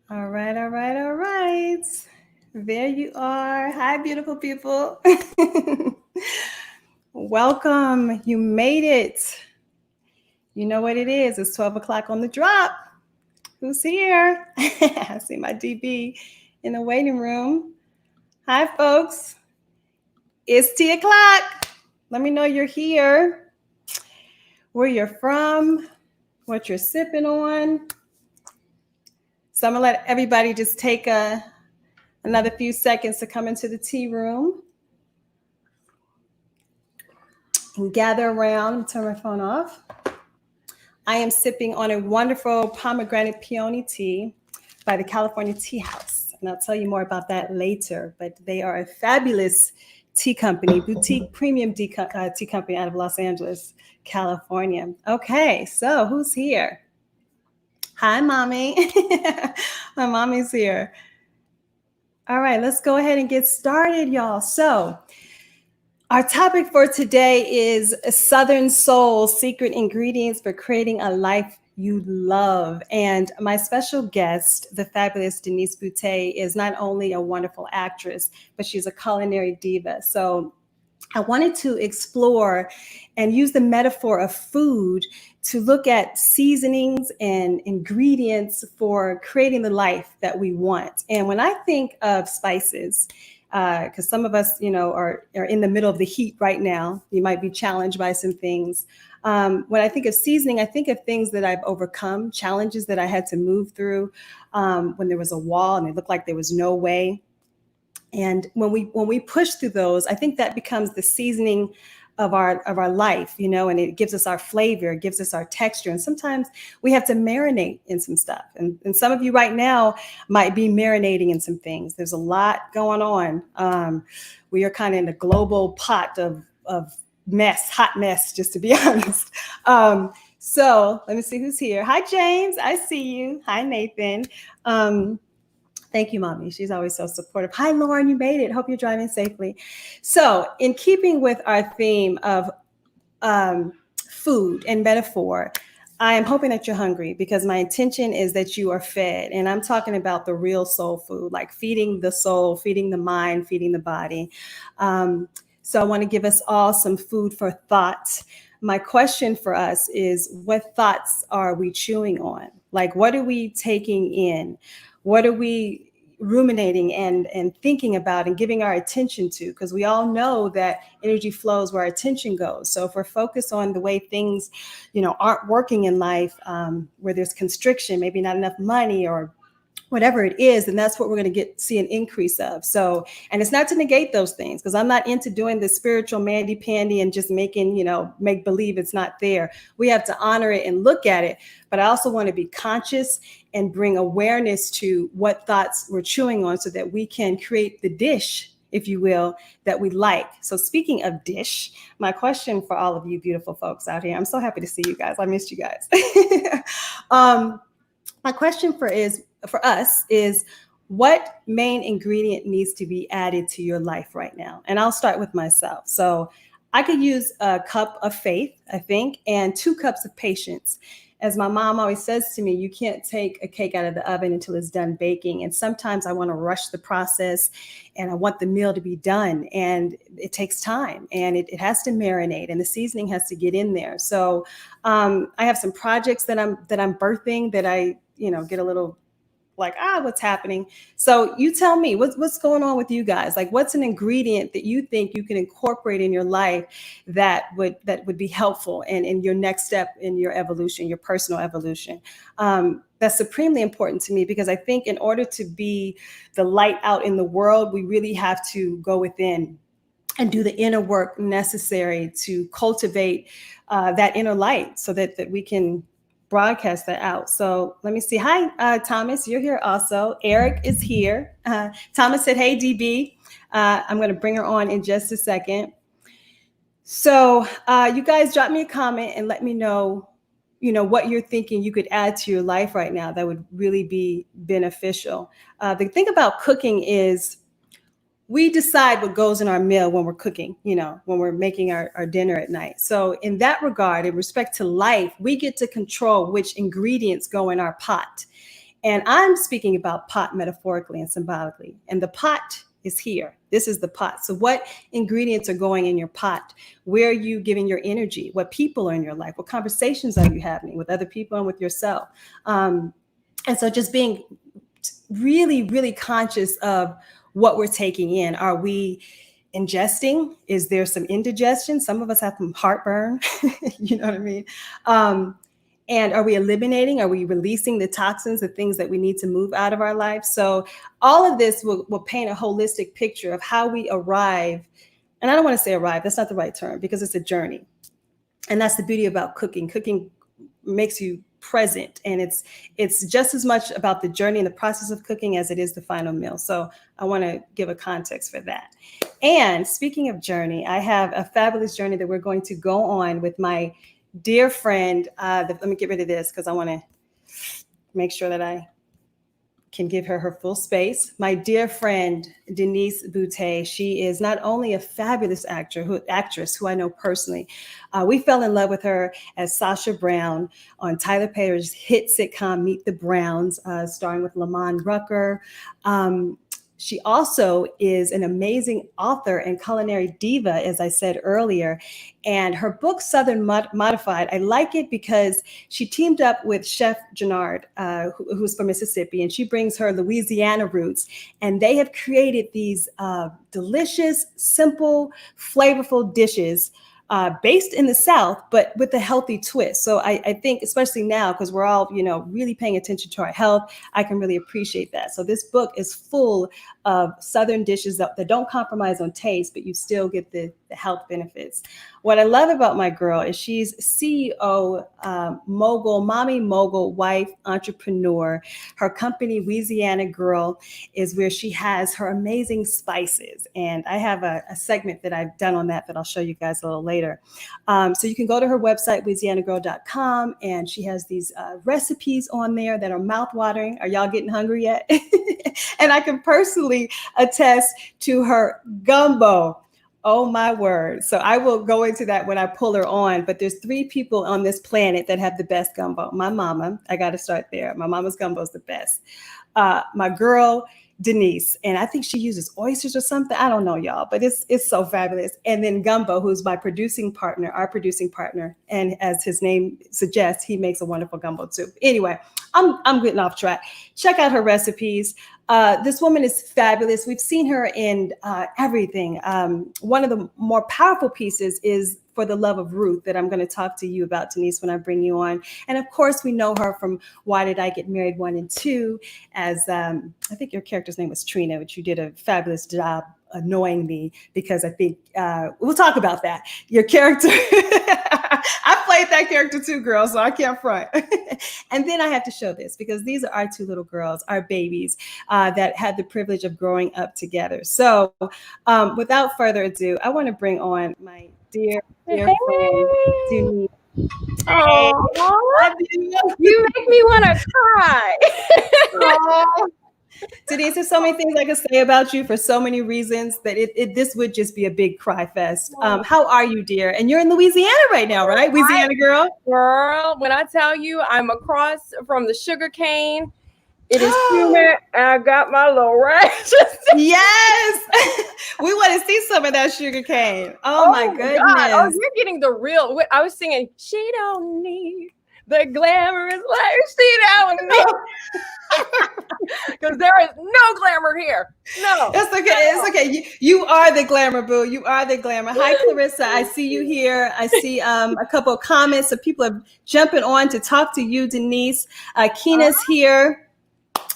All right, all right, all right. There you are. Hi, beautiful people. Welcome. You made it. You know what it is. It's 12 o'clock on the drop. Who's here? I see my DB in the waiting room. Hi, folks. It's 10 o'clock. Let me know you're here, where you're from, what you're sipping on. So I'm going to let everybody just take another few seconds to come into the tea room and gather around. Turn my phone off. I am sipping on a wonderful pomegranate peony tea by the California Tea House. And I'll tell you more about that later. But they are a fabulous tea company, boutique premium tea company out of Los Angeles, California. Okay, so who's here? Hi, Mommy. My mommy's here. All right, let's go ahead and get started, y'all. So, our topic for today is Southern Soul Secret Ingredients for Creating a Life You Love. And my special guest, the fabulous Denise Boutte, is not only a wonderful actress, but she's a culinary diva. So I wanted to explore and use the metaphor of food to look at seasonings and ingredients for creating the life that we want. And when I think of spices, because some of us, are in the middle of the heat right now. You might be challenged by some things. When I think of seasoning, I think of things that I've overcome, challenges that I had to move through when there was a wall and it looked like there was no way. And when we push through those, I think that becomes the seasoning of our life, and it gives us our flavor, it gives us our texture. And sometimes we have to marinate in some stuff. And some of you right now might be marinating in some things. There's a lot going on. We are kind of in a global pot of mess, hot mess, just to be honest. So let me see who's here. Hi, James. I see you. Hi, Nathan. Thank you, Mommy. She's always so supportive. Hi, Lauren, you made it. Hope you're driving safely. So in keeping with our theme of food and metaphor, I am hoping that you're hungry because my intention is that you are fed. And I'm talking about the real soul food, like feeding the soul, feeding the mind, feeding the body. So I want to give us all some food for thought. My question for us is, what thoughts are we chewing on? Like, what are we taking in? What are we ruminating and thinking about and giving our attention to? Because we all know that energy flows where our attention goes. So if we're focused on the way things, aren't working in life, where there's constriction, maybe not enough money or whatever it is, then that's what we're going to see an increase of. So, and it's not to negate those things, because I'm not into doing the spiritual mandy pandy and just making, make believe it's not there. We have to honor it and look at it. But I also want to be conscious and bring awareness to what thoughts we're chewing on so that we can create the dish, if you will, that we like. So speaking of dish, my question for all of you beautiful folks out here, I'm so happy to see you guys. I missed you guys. My question for us is, what main ingredient needs to be added to your life right now? And I'll start with myself. So I could use a cup of faith, I think, and 2 cups of patience. As my mom always says to me, you can't take a cake out of the oven until it's done baking. And sometimes I want to rush the process and I want the meal to be done. And it takes time and it has to marinate and the seasoning has to get in there. So I have some projects that I'm birthing that I, get a little like, what's happening? So you tell me, what's going on with you guys? Like, what's an ingredient that you think you can incorporate in your life that would be helpful and in your next step in your evolution, your personal evolution? That's supremely important to me, because I think in order to be the light out in the world, we really have to go within and do the inner work necessary to cultivate that inner light so that we can broadcast that out. So let me see. Hi, Thomas, you're here also. Eric is here. Thomas said, hey, DB. I'm going to bring her on in just a second. So you guys drop me a comment and let me know, what you're thinking you could add to your life right now that would really be beneficial. The thing about cooking is we decide what goes in our meal when we're cooking, when we're making our dinner at night. So in that regard, in respect to life, we get to control which ingredients go in our pot. And I'm speaking about pot metaphorically and symbolically. And the pot is here. This is the pot. So what ingredients are going in your pot? Where are you giving your energy? What people are in your life? What conversations are you having with other people and with yourself? And so just being really, really conscious of what we're taking in. Are we ingesting? Is there some indigestion? Some of us have some heartburn. You know what I mean? And are we eliminating? Are we releasing the toxins, the things that we need to move out of our life? So all of this will paint a holistic picture of how we arrive. And I don't want to say arrive, that's not the right term, because it's a journey. And that's the beauty about cooking. Cooking makes you present, and it's just as much about the journey and the process of cooking as it is the final meal. So I want to give a context for that. And speaking of journey, I have a fabulous journey that we're going to go on with my dear friend. Let me get rid of this because I want to make sure that I can give her full space. My dear friend, DENISE Boutte. She is not only a fabulous actress who I know personally. We fell in love with her as Sasha Brown on Tyler Perry's hit sitcom Meet the Browns, starring with Lamont Rucker. She also is an amazing author and culinary diva, as I said earlier. And her book, Southern Modified, I like it because she teamed up with Chef Jannard, who's from Mississippi, and she brings her Louisiana roots. And they have created these delicious, simple, flavorful dishes based in the South, but with a healthy twist. So I think, especially now, because we're all, really paying attention to our health, I can really appreciate that. So this book is full of Southern dishes that don't compromise on taste, but you still get the health benefits. What I love about my girl is she's CEO, mogul, mommy mogul, wife, entrepreneur. Her company, Louisiana Girl, is where she has her amazing spices. And I have a segment that I've done on that I'll show you guys a little later. So you can go to her website, louisianagirl.com, and she has these recipes on there that are mouthwatering. Are y'all getting hungry yet? And I can personally attest to her gumbo. Oh my word. So I will go into that when I pull her on, but there's 3 people on this planet that have the best gumbo. My mama, I got to start there. My mama's gumbo is the best. My girl, DENISE, and I think she uses oysters or something. I don't know, y'all, but it's so fabulous. And then Gumbo, who's my producing partner, our producing partner. And as his name suggests, he makes a wonderful gumbo too. Anyway, I'm getting off track. Check out her recipes. This woman is fabulous. We've seen her in everything. One of the more powerful pieces is For the Love of Ruth that I'm going to talk to you about, DENISE, when I bring you on. And of course, we know her from Why Did I Get Married 1 and 2 as, I think your character's name was Trina, but you did a fabulous job annoying me because I think, we'll talk about that. Your character, I played that character too, girl, so I can't front. And then I have to show this because these are our 2 little girls, our babies that had the privilege of growing up together. So without further ado, I want to bring on my dear friend, DENISE. Oh, you make me want to cry. DENISE, there's so many things I could say about you for so many reasons that this would just be a big cry fest. How are you, dear? And you're in Louisiana right now, right? Louisiana girl? Girl, when I tell you I'm across from the sugar cane, it is humid, and I got my little rashes. Yes. We want to see some of that sugar cane. Oh my goodness. God. Oh, you're getting the real. I was singing, she don't need the glamorous life. She don't need. Because there is no glamour here. No. It's okay. It's okay. You are the glamour, boo. You are the glamour. Hi, Clarissa. I see you here. I see a couple of comments. So people are jumping on to talk to you, DENISE. Keena's here.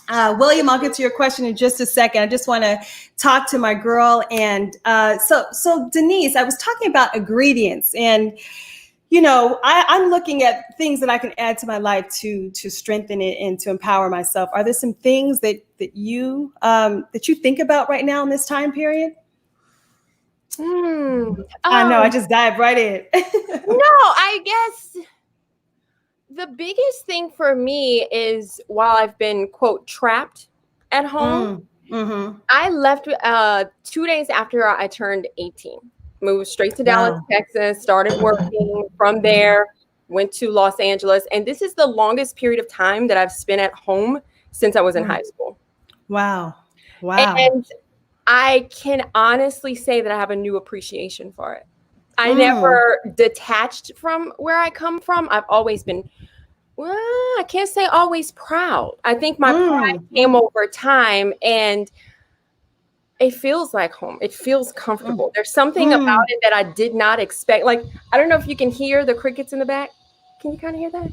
William, I'll get to your question in just a second. I just want to talk to my girl. And so DENISE, I was talking about ingredients, and I'm looking at things that I can add to my life to strengthen it and to empower myself. Are there some things that you think about right now in this time period? I know, I just dived right in. No, I guess the biggest thing for me is while I've been, quote, trapped at home, I left 2 days after I turned 18. Moved straight to Dallas, Texas, started working from there, went to Los Angeles. And this is the longest period of time that I've spent at home since I was in high school. Wow. Wow. And I can honestly say that I have a new appreciation for it. I never detached from where I come from. I've always been, well, I can't say always proud. I think my pride came over time, and it feels like home. It feels comfortable. There's something about it that I did not expect. Like, I don't know if you can hear the crickets in the back. Can you kind of hear that?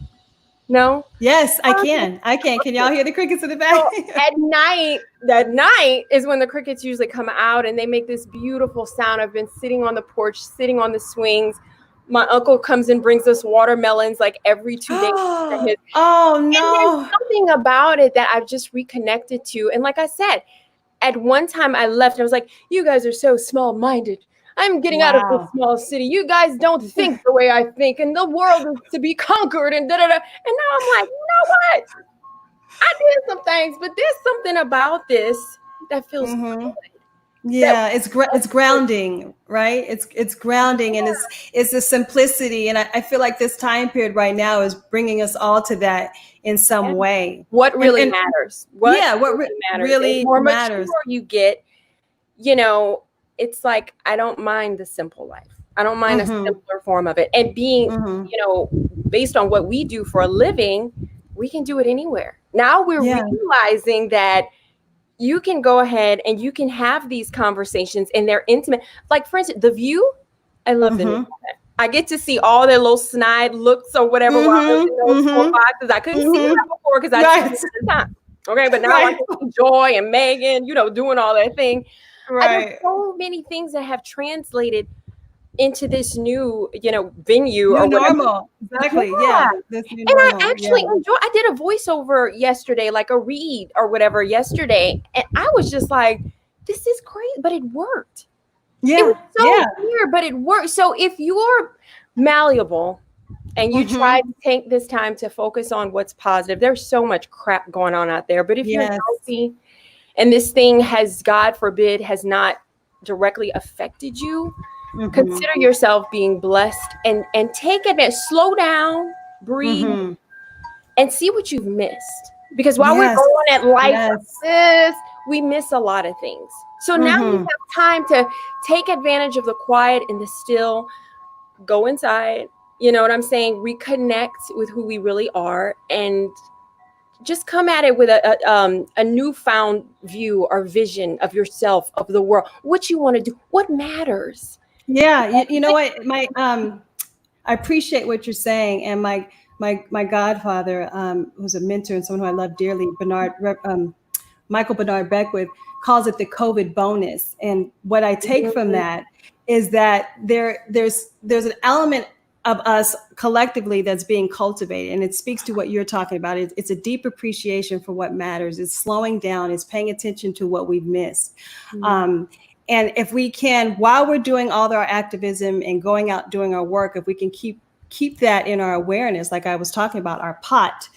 No? Yes, I can. I can. Can y'all hear the crickets in the back? So at night is when the crickets usually come out, and they make this beautiful sound. I've been sitting on the porch, sitting on the swings. My uncle comes and brings us watermelons like every 2 days. Oh, no. And there's something about it that I've just reconnected to. And like I said, at one time I left and I was like, you guys are so small-minded. I'm getting out of this small city. You guys don't think the way I think, and the world is to be conquered, and da-da-da. And now I'm like, you know what? I did some things, but there's something about this that feels good. Yeah, it's grounding, right? It's grounding, and it's the simplicity. And I feel like this time period right now is bringing us all to that in some way. What really matters? What really more matters. mature you get, you know, it's like, I don't mind the simple life. I don't mind a simpler form of it. And being, you know, based on what we do for a living, we can do it anywhere. Now we're realizing that you can go ahead and you can have these conversations, and they're intimate. Like, for instance, The View, I love the new format. I get to see all their little snide looks or whatever while I was in those 4 boxes. I couldn't see that before because I didn't see the time. Okay, but now I can see Joy and Megan, you know, doing all that thing. There's so many things that have translated into this new, you know, venue or normal. Exactly. Yeah. And I actually enjoy. I did a voiceover yesterday, like a read or whatever yesterday, and I was just like, "This is great," but it worked. Yeah. It was so weird, but it worked. So if you're malleable and you try to take this time to focus on what's positive, there's so much crap going on out there. But if you're healthy, and this thing has, God forbid, has not directly affected you, consider yourself being blessed, and take it, slow down, breathe, and see what you've missed. Because while we're going at life like this, we miss a lot of things. So now you have time to take advantage of the quiet and the still, go inside, you know what I'm saying? Reconnect with who we really are, and just come at it with a newfound view or vision of yourself, of the world, what you want to do, what matters. Yeah, you know what? I appreciate what you're saying, and my godfather, who's a mentor and someone who I love dearly, Michael Bernard Beckwith, calls it the COVID bonus. And what I take from that is that there's an element of us collectively that's being cultivated, and it speaks to what you're talking about. It's a deep appreciation for what matters. It's slowing down. It's paying attention to what we've missed. And if we can, while we're doing all of our activism and going out doing our work, if we can keep that in our awareness, like I was talking about, our pot,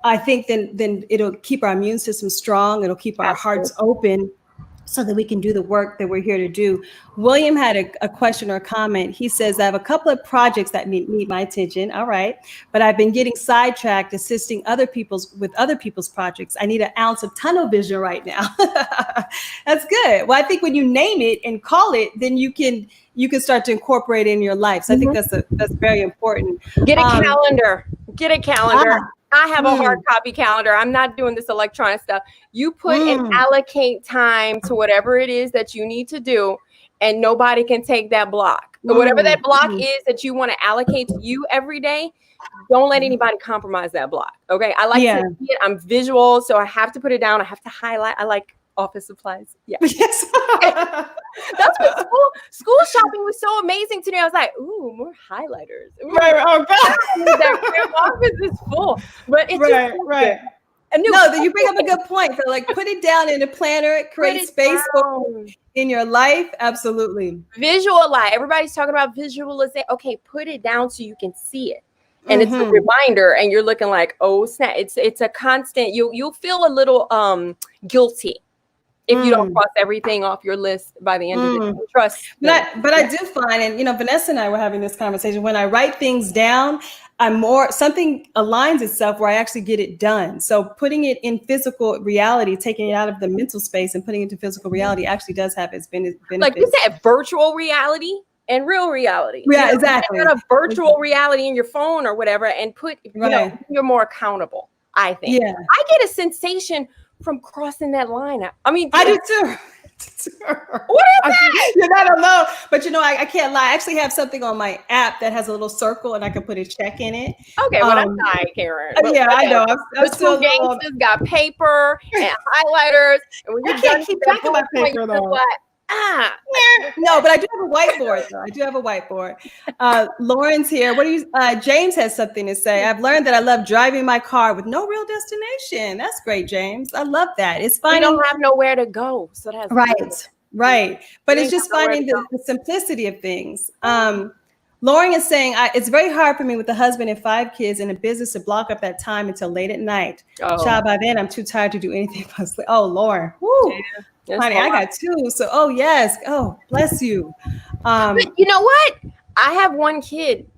I think then it'll keep our immune system strong. It'll keep our hearts open, so that we can do the work that we're here to do. William had a question or a comment. He says, I have a couple of projects that need my attention. All right. But I've been getting sidetracked assisting other people's projects. I need an ounce of tunnel vision right now. That's good. Well, I think when you name it and call it, then you can start to incorporate it in your life. So I think that's very important. Get a calendar. Get a calendar. I have a hard copy calendar. I'm not doing this electronic stuff. You put and allocate time to whatever it is that you need to do, and nobody can take that block. But whatever that block is that you want to allocate to you every day, don't let anybody compromise that block. Okay. I like to see it. I'm visual, so I have to put it down. I have to highlight. I like office supplies. Yeah. Yes. That's what school shopping was so amazing to me. I was like, ooh, more highlighters. Ooh, right. Oh God. That office is full. But it's right. You bring up a good point. So like, put it down in a planner, create space in your life. Absolutely. Visualize. Everybody's talking about visualization. Okay, put it down so you can see it. And it's a reminder, and you're looking like, oh snap. It's a constant. You'll feel a little guilty if you don't cross everything off your list by the end of the day. Trust. But I do find, and Vanessa and I were having this conversation, when I write things down, something aligns itself where I actually get it done. So putting it in physical reality, taking it out of the mental space and putting it into physical reality actually does have its benefits. Like you said, virtual reality and real reality. Yeah, exactly. Put a virtual reality in your phone or whatever, and you're more accountable. I think. Yeah. I get a sensation from crossing that line. I mean, I do too. What is that? You're not alone. But I can't lie. I actually have something on my app that has a little circle and I can put a check in it. Okay, well, that's nice, Caryn. Yeah, I know. I'm still gangsters got paper and highlighters. And when I can't keep track of my paper though. No, but I do have a whiteboard though. I do have a whiteboard. Lauren's here. What do you James has something to say. I've learned that I love driving my car with no real destination. That's great, James. I love that. It's finding you don't have nowhere to go. So that's right. But it's just finding the simplicity of things. Lauren is saying it's very hard for me with a husband and 5 kids and a business to block up that time until late at night. Child, by then I'm too tired to do anything but sleep. Oh, Lauren. Woo. Yeah. Honey, I got 2. So, yes. Oh, bless you. But you know what? I have 1 kid.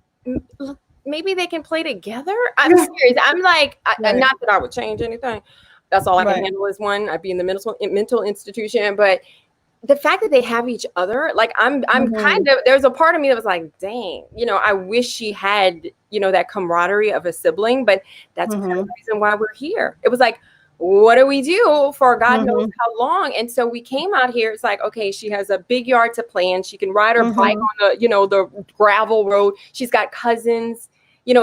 Maybe they can play together. I'm serious. I'm like, not that I would change anything. That's all I can handle is 1. I'd be in the mental institution. But the fact that they have each other, like I'm kind of, there's a part of me that was like, dang, I wish she had, that camaraderie of a sibling. But that's part of the reason why we're here. It was like, what do we do for God knows how long? And so we came out here. It's like, okay, she has a big yard to play in. She can ride her bike on the, the gravel road. She's got cousins,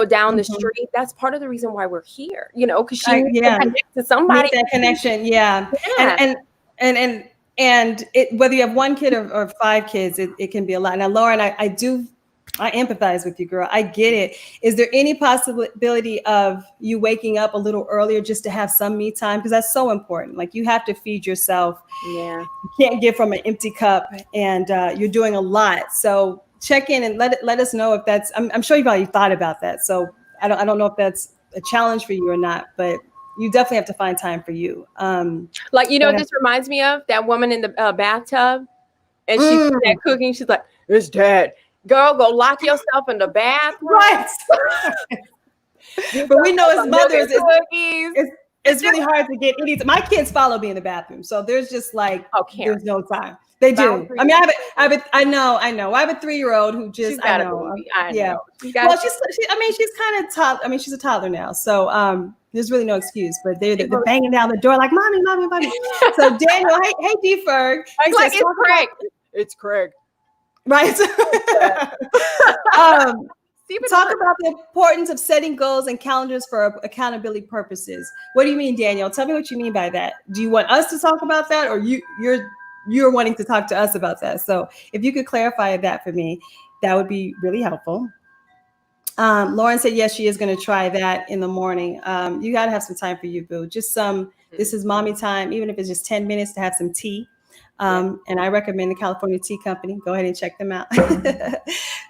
down the street. That's part of the reason why we're here, because she needs to connect to somebody. That connection. Yeah. And it, whether you have 1 kid or 5 kids, it can be a lot. Now, Lauren, I empathize with you, girl. I get it. Is there any possibility of you waking up a little earlier just to have some me time? Because that's so important. Like you have to feed yourself. Yeah. You can't give from an empty cup, and you're doing a lot. So check in and let us know if that's. I'm sure you've already thought about that. So I don't know if that's a challenge for you or not, but you definitely have to find time for you. This reminds me of that woman in the bathtub, and she's that cooking. She's like, "It's dead." Girl, go lock yourself in the bathroom. Right. But we know as mothers, it's really hard to get any. My kids follow me in the bathroom, so there's just like there's no time. They do. I mean, I know. I have a 3-year-old who just I know. Yeah. Well, she's kind of toddler. I mean, she's a toddler now, so there's really no excuse. But they're banging down the door like, "Mommy." So Daniel, hey, D Ferg. It's Craig. Right. Talk about the importance of setting goals and calendars for accountability purposes. What do you mean, Daniel? Tell me what you mean by that. Do you want us to talk about that, or you're wanting to talk to us about that? So if you could clarify that for me, that would be really helpful. Lauren said, yes, she is going to try that in the morning. You got to have some time for you, boo. Just this is mommy time, even if it's just 10 minutes to have some tea. And I recommend the California Tea Company. Go ahead and check them out.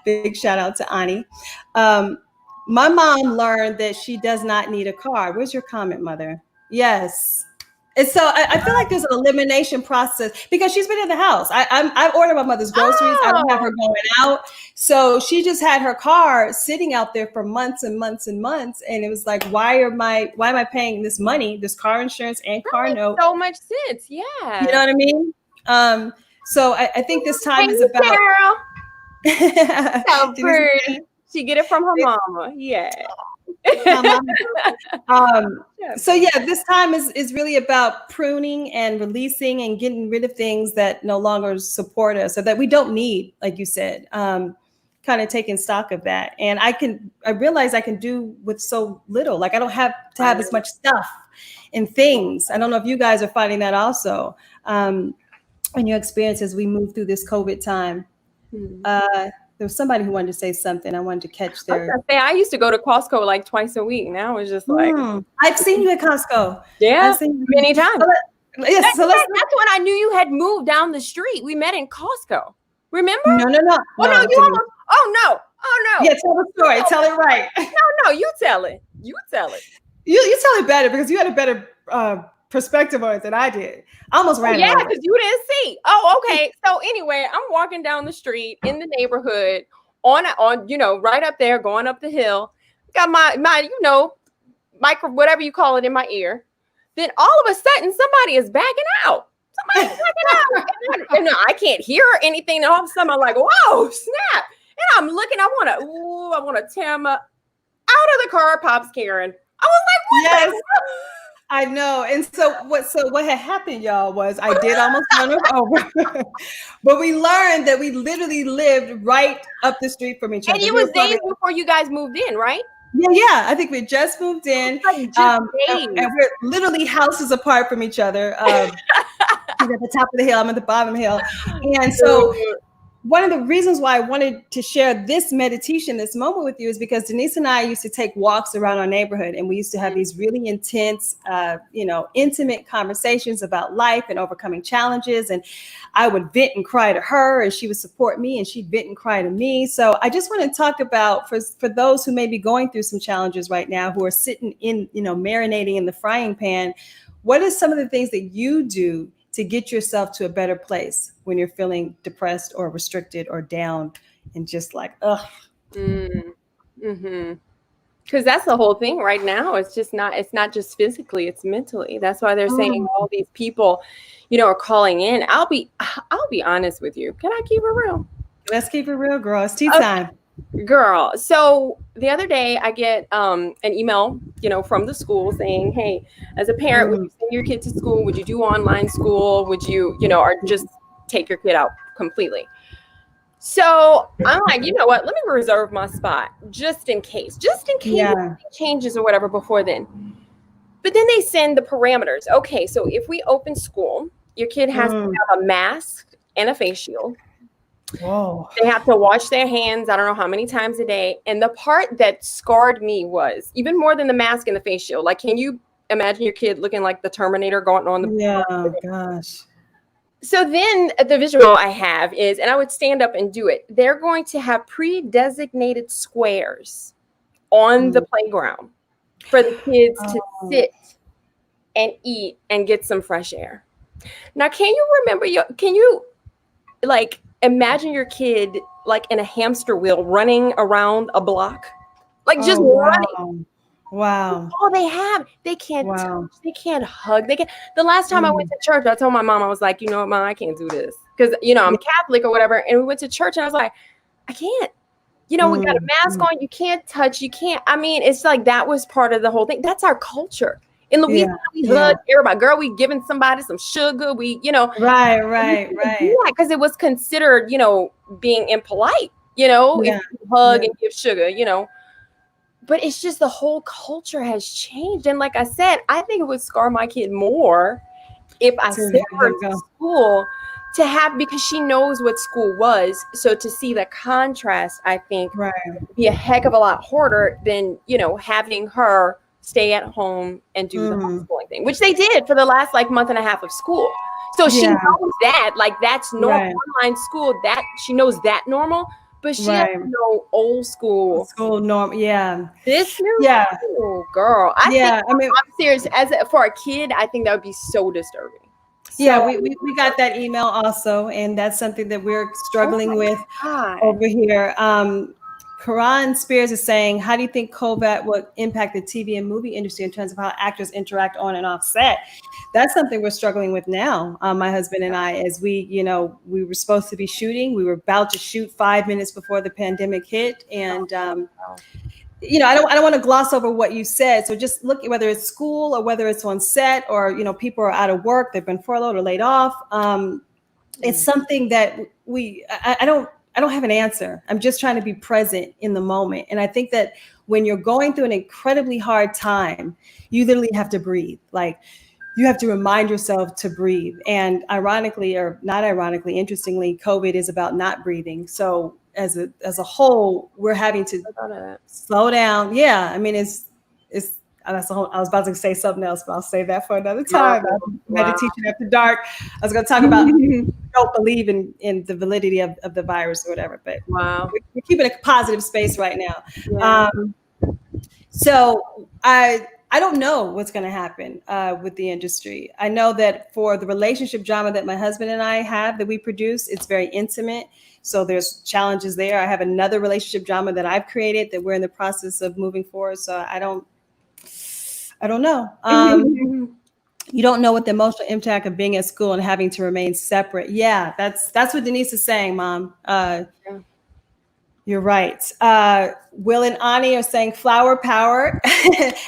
Big shout out to Ani. My mom learned that she does not need a car. Where's your comment, mother? Yes. And so I feel like there's an elimination process because she's been in the house. I ordered my mother's groceries. I don't have her going out. So she just had her car sitting out there for months and months and months. And it was like, why am I paying this money, this car insurance and car note? So much sense. Yeah. You know what I mean? So I think this time is about Cheryl. So pretty. She get it from her mama. Yeah. So this time is really about pruning and releasing and getting rid of things that no longer support us or that we don't need, like you said, kind of taking stock of that. And I realize I can do with so little. Like I don't have to have as much stuff and things. I don't know if you guys are finding that also. In your experience as we move through this COVID time. There was somebody who wanted to say something. I wanted to catch their. I used to go to Costco like twice a week. Now it's just like. I've seen you at Costco. Yeah, I've seen you many times. That's when I knew you had moved down the street. We met in Costco. Remember? No. Oh no. Yeah, tell the story. Tell it right. No, you tell it. You tell it. You tell it better because you had a better perspective on it than I did. I almost ran. Yeah, because you didn't see. Oh, okay. So anyway, I'm walking down the street in the neighborhood on right up there, going up the hill. got my micro, whatever you call it, in my ear. Then all of a sudden, somebody is backing out. Somebody's backing out. And I can't hear anything. And all of a sudden, I'm like, whoa, snap. And I'm looking, I want to tear my, out of the car pops Caryn. I was like, what? Yes. I know. And so what had happened, y'all, was I did almost run her over. But we learned that we literally lived right up the street from each other. And it was days before you guys moved in, right? Yeah. I think we just moved in. And we're literally houses apart from each other. She's at the top of the hill, I'm at the bottom of the hill. And so one of the reasons why I wanted to share this meditation, this moment with you, is because Denise and I used to take walks around our neighborhood, and we used to have these really intense, intimate conversations about life and overcoming challenges. And I would vent and cry to her, and she would support me, and she'd vent and cry to me. So I just want to talk about, for those who may be going through some challenges right now, who are sitting in, marinating in the frying pan, what are some of the things that you do to get yourself to a better place when you're feeling depressed or restricted or down and just like, ugh. Mm-hmm. Because that's the whole thing right now. It's not just physically, it's mentally. That's why they're saying all these people, are calling in. I'll be honest with you. Can I keep it real? Let's keep it real, girl. It's tea time. Girl. So the other day I get an email, from the school saying, hey, as a parent, would you send your kid to school? Would you do online school? Would you, or just take your kid out completely? So I'm like, you know what? Let me reserve my spot just in case anything changes or whatever before then. But then they send the parameters. Okay, so if we open school, your kid has to have a mask and a face shield. Whoa. They have to wash their hands, I don't know how many times a day. And the part that scarred me was even more than the mask and the face shield. Like, can you imagine your kid looking like the Terminator going on the gosh. So then the visual I have is, and I would stand up and do it, they're going to have pre-designated squares on the playground for the kids to sit and eat and get some fresh air. Now, can you imagine your kid like in a hamster wheel running around a block, like just running. Wow. All they have, they can't touch, they can't hug. The last time I went to church, I told my mom, I was like, you know what, Mom, I can't do this. Because, I'm Catholic or whatever. And we went to church and I was like, I can't. We got a mask on. You can't touch. You can't. I mean, it's like that was part of the whole thing. That's our culture. In Louisiana, we hug everybody. Girl, we giving somebody some sugar. We, Right. Yeah, because it was considered, being impolite, if you hug and give sugar, But it's just the whole culture has changed. And like I said, I think it would scar my kid more if I sent her to school because she knows what school was. So to see the contrast, I think would be a heck of a lot harder than, having her stay at home and do the homeschooling thing, which they did for the last month and a half of school. So she knows that, that's normal online school, that she knows that normal. But she has to know old school norm. Yeah. This new school, girl. I mean, I'm serious. For a kid, I think that would be so disturbing. We got that email also, and that's something that we're struggling with over here. Caryn Spears is saying, how do you think COVID will impact the TV and movie industry in terms of how actors interact on and off set? That's something we're struggling with now. My husband and I, as we were supposed to be shooting. We were about to shoot 5 minutes before the pandemic hit. And, I don't want to gloss over what you said. So just look at whether it's school or whether it's on set or, people are out of work, they've been furloughed or laid off. It's something that I don't have an answer. I'm just trying to be present in the moment. And I think that when you're going through an incredibly hard time, you literally have to breathe. Like, you have to remind yourself to breathe. And ironically, or not ironically, interestingly, COVID is about not breathing. So as a whole, we're having to slow down. Yeah. I mean, that's a whole, I was about to say something else, but I'll save that for another time. MediTEAtions After Dark. I was going to talk about don't believe in the validity of the virus or whatever, but we're keeping a positive space right now. So I I don't know what's going to happen with the industry. I know that for the relationship drama that my husband and I have that we produce, it's very intimate. So there's challenges there. I have another relationship drama that I've created that we're in the process of moving forward. So I don't know. You don't know what the emotional impact of being at school and having to remain separate. Yeah, that's what Denise is saying, Mom. You're right. Will and Ani are saying flower power,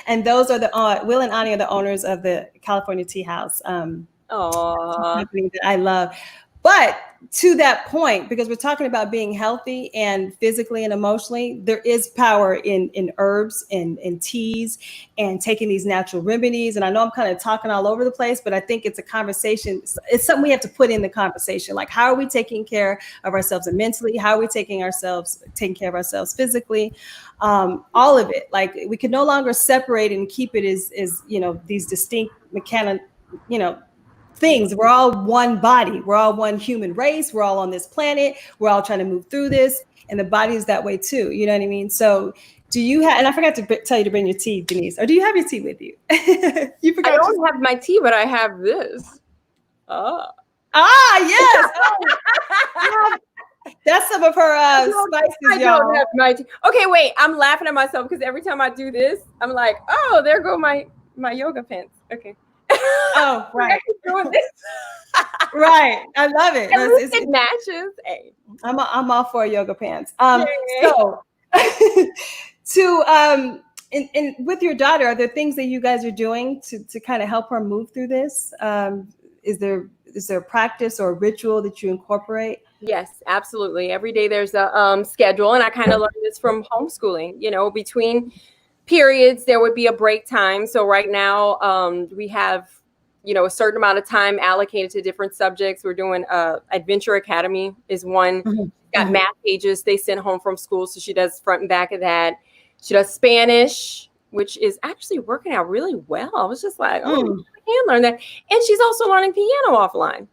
and those are Will and Ani are the owners of the California Tea House, company that I love. But to that point, because we're talking about being healthy and physically and emotionally, there is power in herbs and in teas and taking these natural remedies. And I know I'm kind of talking all over the place, but I think it's a conversation. It's something we have to put in the conversation. Like, how are we taking care of ourselves mentally? How are we taking care of ourselves physically? All of it. Like, we can no longer separate and keep it as these distinct things. We're all one body. We're all one human race. We're all on this planet. We're all trying to move through this, and the body is that way too. You know what I mean? So do you have, and I forgot to tell you to bring your tea, Denise, or do you have your tea with you? You forgot. I don't have my tea, but I have this. Yes. Oh. That's some of her spices, I don't have my tea. Okay, wait. I'm laughing at myself because every time I do this, I'm like, oh, there go my yoga pants. Okay. Oh, right. Right. I love it. It matches. Hey. I'm all for yoga pants. So with your daughter, are there things that you guys are doing to kind of help her move through this? Is there a practice or a ritual that you incorporate? Yes, absolutely. Every day there's a schedule, and I kind of learned this from homeschooling. Between periods there would be a break time. So right now we have a certain amount of time allocated to different subjects. We're doing Adventure Academy is one. Got math pages they send home from school, so she does front and back of that. She does Spanish, which is actually working out really well. I was just like, I can learn that. And she's also learning piano offline.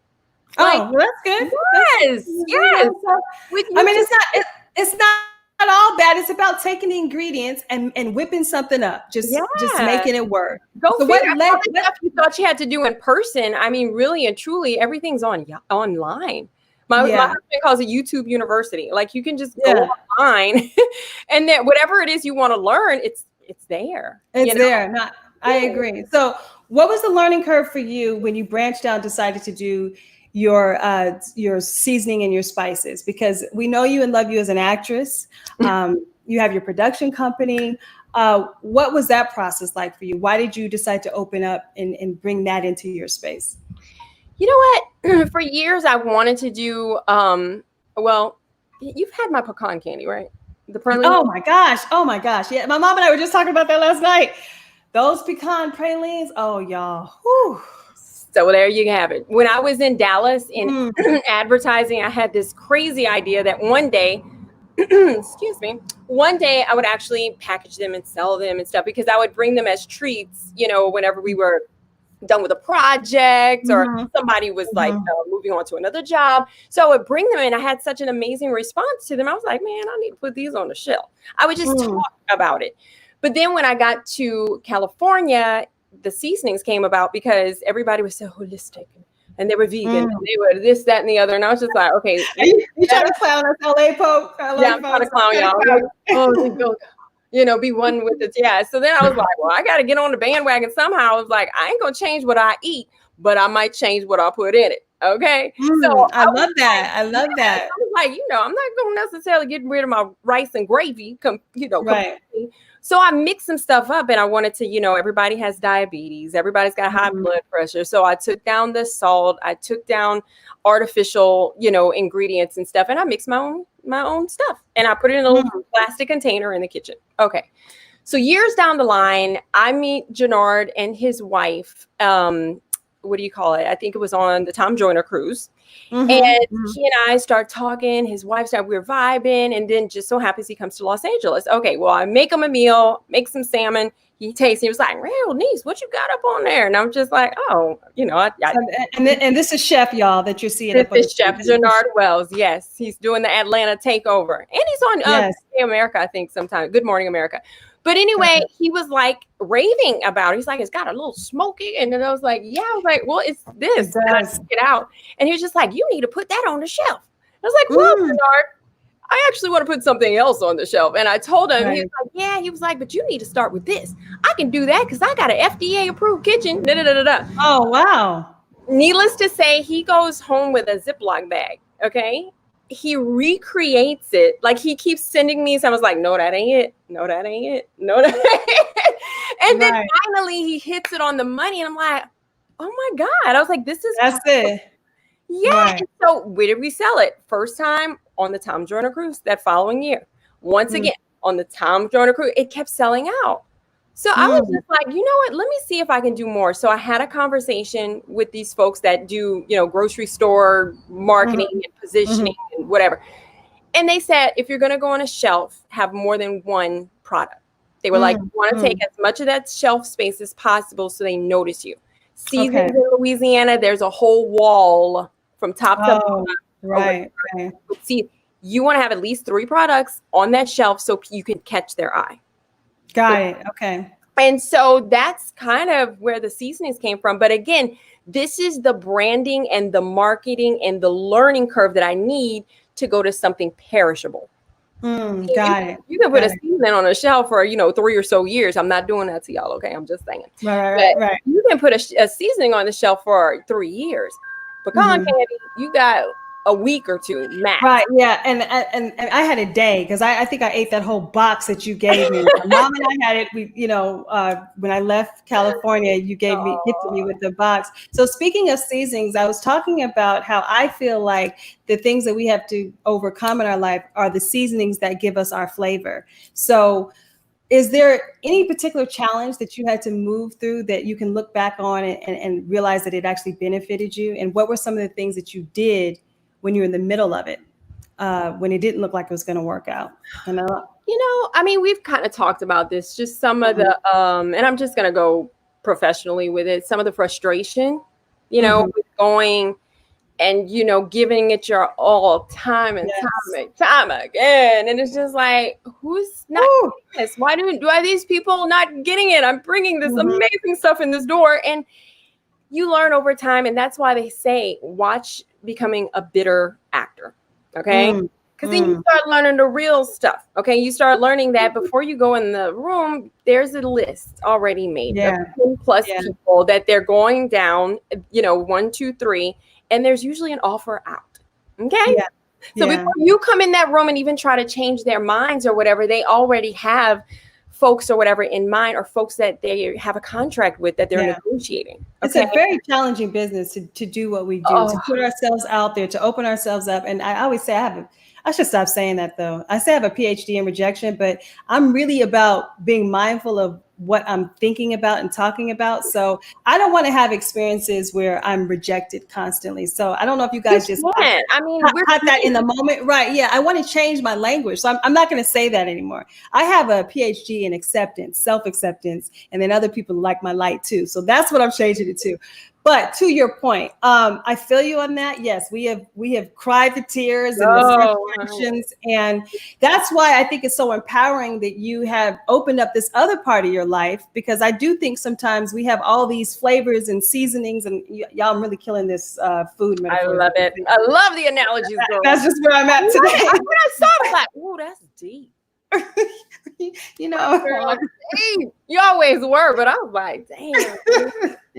Well, that's good. Yes. I mean, it's not all bad. It's about taking the ingredients and whipping something up, just making it work. What stuff you thought you had to do in person? I mean, really and truly, everything's online. My husband calls it YouTube University. Like, you can just go online, and then whatever it is you want to learn, it's there. It's there. I agree. So, what was the learning curve for you when you branched out, decided to do your seasoning and your spices? Because we know you and love you as an actress. You have your production company. What was that process like for you? Why did you decide to open up and bring that into your space? You know what? For years I wanted to do well, you've had my pecan candy, right? The praline. Oh my gosh. Yeah, my mom and I were just talking about that last night. Those pecan pralines. Oh, y'all. Whew. So there you have it. When I was in Dallas in advertising, I had this crazy idea that one day, one day I would actually package them and sell them and stuff, because I would bring them as treats, whenever we were done with a project or somebody was like moving on to another job. So I would bring them in. I had such an amazing response to them. I was like, man, I need to put these on the shelf. I would just talk about it. But then when I got to California, the seasonings came about because everybody was so holistic and they were vegan and they were this, that, and the other. And I was just like, okay. You trying to clown us, LA folk? Yeah, I'm trying to clown y'all. Be one with it. Yeah. So then I was like, well, I got to get on the bandwagon somehow. I was like, I ain't going to change what I eat, but I might change what I put in it. Okay. So I love that. I love that. I was like, I'm not going to necessarily get rid of my rice and gravy, right. So I mixed some stuff up, and I wanted to, everybody has diabetes. Everybody's got high blood pressure. So I took down the salt. I took down artificial, ingredients and stuff. And I mixed my own stuff, and I put it in a little plastic container in the kitchen. Okay. So years down the line, I meet Jannard and his wife. What do you call it? I think it was on the Tom Joyner cruise. And he and I start talking. His wife we're vibing, and then just so happens he comes to Los Angeles. Okay, well, I make him a meal, make some salmon. He tastes. He was like, "Real niece, what you got up on there?" And I'm just like, "Oh, and this is Chef, y'all, that you're seeing. This is Chef Jannard Wells. Yes, he's doing the Atlanta takeover, and he's on America, I think, sometimes. Good Morning America. But anyway, he was like raving about it. He's like, it's got a little smoky. And then I was like, yeah. I was like, well, it's this. And I took it out. And he was just like, you need to put that on the shelf. I was like, well, Bernard, I actually want to put something else on the shelf. And I told him, he was like, yeah. He was like, but you need to start with this. I can do that because I got an FDA approved kitchen. Oh, wow. Needless to say, he goes home with a Ziploc bag. Okay. He recreates it. Like he keeps sending me. So I was like, no, that ain't it. No, that ain't it. No, that ain't it. And then finally he hits it on the money. And I'm like, oh my God. I was like, that's it. Yeah. Right. And so where did we sell it? First time on the Tom Joyner cruise that following year. Once again on the Tom Joyner cruise, it kept selling out. So I was just like, you know what? Let me see if I can do more. So I had a conversation with these folks that do, grocery store marketing and positioning and whatever. And they said, if you're going to go on a shelf, have more than one product. They were like, you want to take as much of that shelf space as possible so they notice you. Seasons in Louisiana, there's a whole wall from top to bottom. Right. See, you want to have at least 3 products on that shelf so you can catch their eye. Got it. Okay. And so that's kind of where the seasonings came from. But again, this is the branding and the marketing and the learning curve that I need to go to something perishable. Got it. You can put a seasoning on a shelf for, 3 or so years. I'm not doing that to y'all. Okay. I'm just saying. Right. You can put a seasoning on the shelf for 3 years. Pecan candy, you got a week or 2 max. Right. Yeah. And I had a day because I think I ate that whole box that you gave me. My mom and I had it. When I left California, you gifted me with the box. So speaking of seasonings, I was talking about how I feel like the things that we have to overcome in our life are the seasonings that give us our flavor. So is there any particular challenge that you had to move through that you can look back on and realize that it actually benefited you? And what were some of the things that you did when you're in the middle of it, when it didn't look like it was going to work out? I mean, we've kind of talked about this, just some of the, and I'm just going to go professionally with it. Some of the frustration, with going and, giving it your all time and time again. And it's just like, who's not getting this? Why are these people not getting it? I'm bringing this amazing stuff in this door. And you learn over time. And that's why they say, watch becoming a bitter actor. Okay. Because then you start learning the real stuff. Okay. You start learning that before you go in the room, there's a list already made of 10+ people that they're going down, 1, 2, 3, and there's usually an offer out. Okay. So before you come in that room and even try to change their minds or whatever, they already have folks or whatever in mind, or folks that they have a contract with that they're negotiating. It's a very challenging business to do what we do, to put ourselves out there, to open ourselves up. And I always say I should stop saying that though. I say I have a PhD in rejection, but I'm really about being mindful of what I'm thinking about and talking about. So I don't want to have experiences where I'm rejected constantly. So I don't know if you guys we're that in the moment. Right. Yeah. I want to change my language. So I'm not going to say that anymore. I have a PhD in acceptance, self-acceptance, and then other people like my light too. So that's what I'm changing it to. But to your point, I feel you on that. Yes, we have cried the tears and the frustrations, and that's why I think it's so empowering that you have opened up this other part of your life. Because I do think sometimes we have all these flavors and seasonings, and y'all, I'm really killing this food metaphor. I love it. I love the analogies. That's just where I'm at today. When I saw it, I was like, "Oh, that's deep." You always were, but I was like, damn.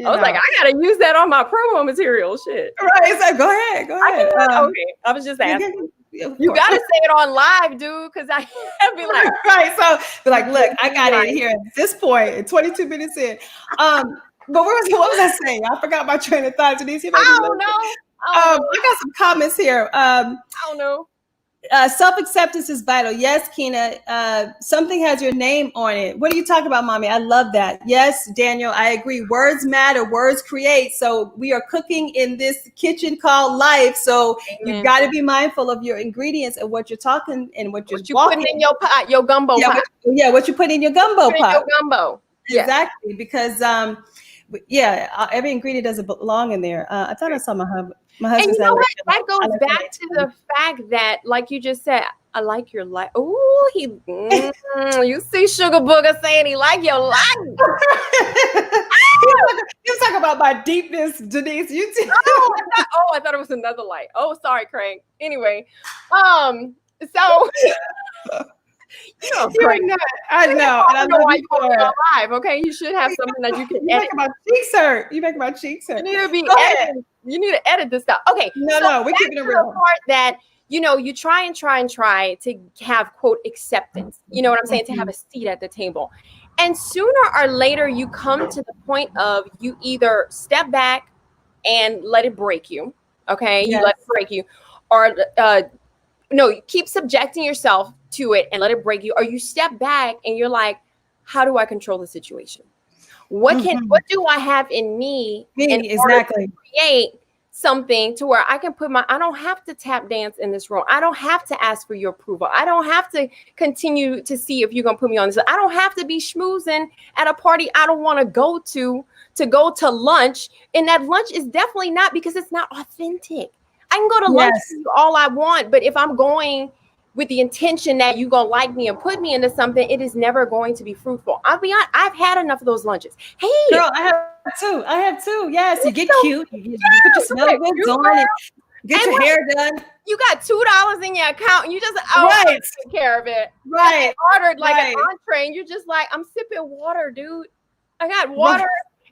I was like, I gotta use that on my promo material. Shit. Right. So go ahead. Okay. I was just asking. You gotta say it on live, dude, because I'd be like, right. So be like, look, I got it here at this point, 22 minutes in. But what was I saying? I forgot my train of thought. Denise, I don't know. I got some comments here. I don't know. Self-acceptance is vital. Yes, Keena. Something has your name on it. What are you talking about, mommy? I love that. Yes, Daniel, I agree. Words matter. Words create. So we are cooking in this kitchen called life. So you got to be mindful of your ingredients and what you're talking and what you're putting in your pot, your gumbo pot. What you put in your gumbo pot. Your gumbo. Exactly. Because every ingredient doesn't belong in there. I thought I saw my husband. And you know what? That goes back to the fact that, like you just said, I like your life. Oh, you see Sugar Booger saying he like your life. He was talking about my deepness, Denise. You too. I thought it was another light. Oh, sorry, Craig. Anyway, so You're not. I know. I don't know why you want to be alive. Okay, you should have something that you can edit. You make my cheeks hurt. You make my cheeks hurt. You need to be editing. You need to edit this stuff. Okay. No, we're keeping it real. The part that you try to have quote acceptance. You know what I'm saying? To have a seat at the table, and sooner or later you come to the point of you either step back and let it break you. Okay, yes. You let it break you, or no, you keep subjecting yourself to it and let it break you, or you step back and you're like, how do I control the situation? What do I have in me exactly to create something to where I can I don't have to tap dance in this room. I don't have to ask for your approval. I don't have to continue to see if you're going to put me on this. I don't have to be schmoozing at a party I don't want to go to lunch. And that lunch is definitely not, because it's not authentic. I can go to lunch all I want, but if I'm going with the intention that you're going to like me and put me into something, it is never going to be fruitful. I'll be honest, I've had enough of those lunches. Hey, girl, I have two. Yes, you get cute. You put your smell goods on and get your hair done. You got $2 in your account and you just take care of it. Right. Ordered like an entree and you're just like, I'm sipping water, dude. I got water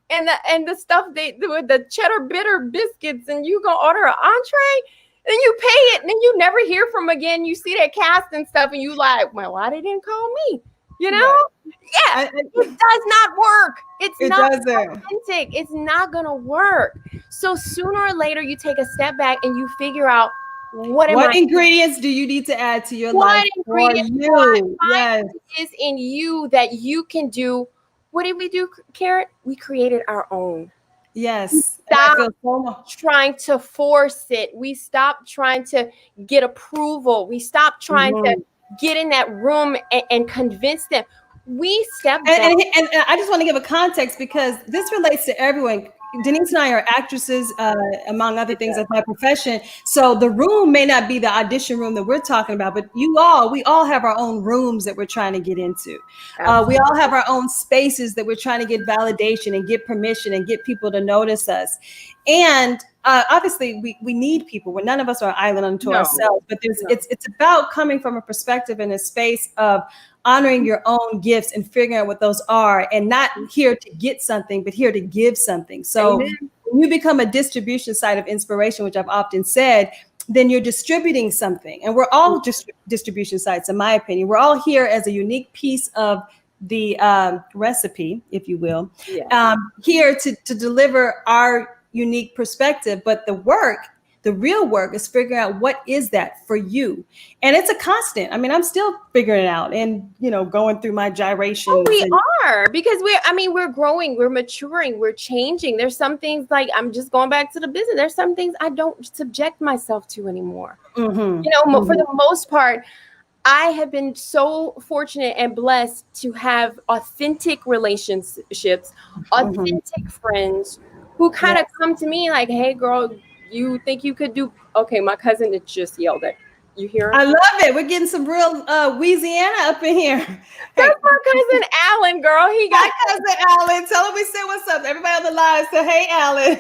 and the stuff with the cheddar bitter biscuits, and you gonna order an entree. Then you pay it, and then you never hear from again. You see that cast and stuff, and you like, well, why they didn't call me? You know? Yeah, it does not work. It doesn't. Authentic. It's not gonna work. So sooner or later, you take a step back and you figure out what ingredients do you need to add to your life for you? Yes, is in you that you can do. What did we do, Caryn? We created our own. Yes. Stop trying to force it. We stop trying to get approval. We stop trying to get in that room and convince them. We step back. And I just want to give a context, because this relates to everyone. Denise and I are actresses, among other things, of my profession. So the room may not be the audition room that we're talking about, but we all have our own rooms that we're trying to get into. We all have our own spaces that we're trying to get validation and get permission and get people to notice us. And obviously we need people. None of us are an island unto ourselves, but it's about coming from a perspective in a space of honoring your own gifts and figuring out what those are, and not here to get something, but here to give something. So when you become a distribution site of inspiration, which I've often said, then you're distributing something. And we're all just distribution sites, in my opinion. We're all here as a unique piece of the recipe, if you will, here to deliver our unique perspective. But the real work is figuring out what is that for you. And it's a constant. I mean, I'm still figuring it out and, going through my gyrations. Oh, we are, because we're growing, we're maturing, we're changing. There's some things, like, I'm just going back to the business. There's some things I don't subject myself to anymore. For the most part, I have been so fortunate and blessed to have authentic relationships, authentic friends who kind of come to me like, hey, girl, you think you could do? Okay, my cousin that just yelled at you. Hear him? I love it. We're getting some real Louisiana up in here. That's my cousin Alan, girl. He got my cousin Alan. Tell him we said what's up. Everybody on the line say, hey, Alan.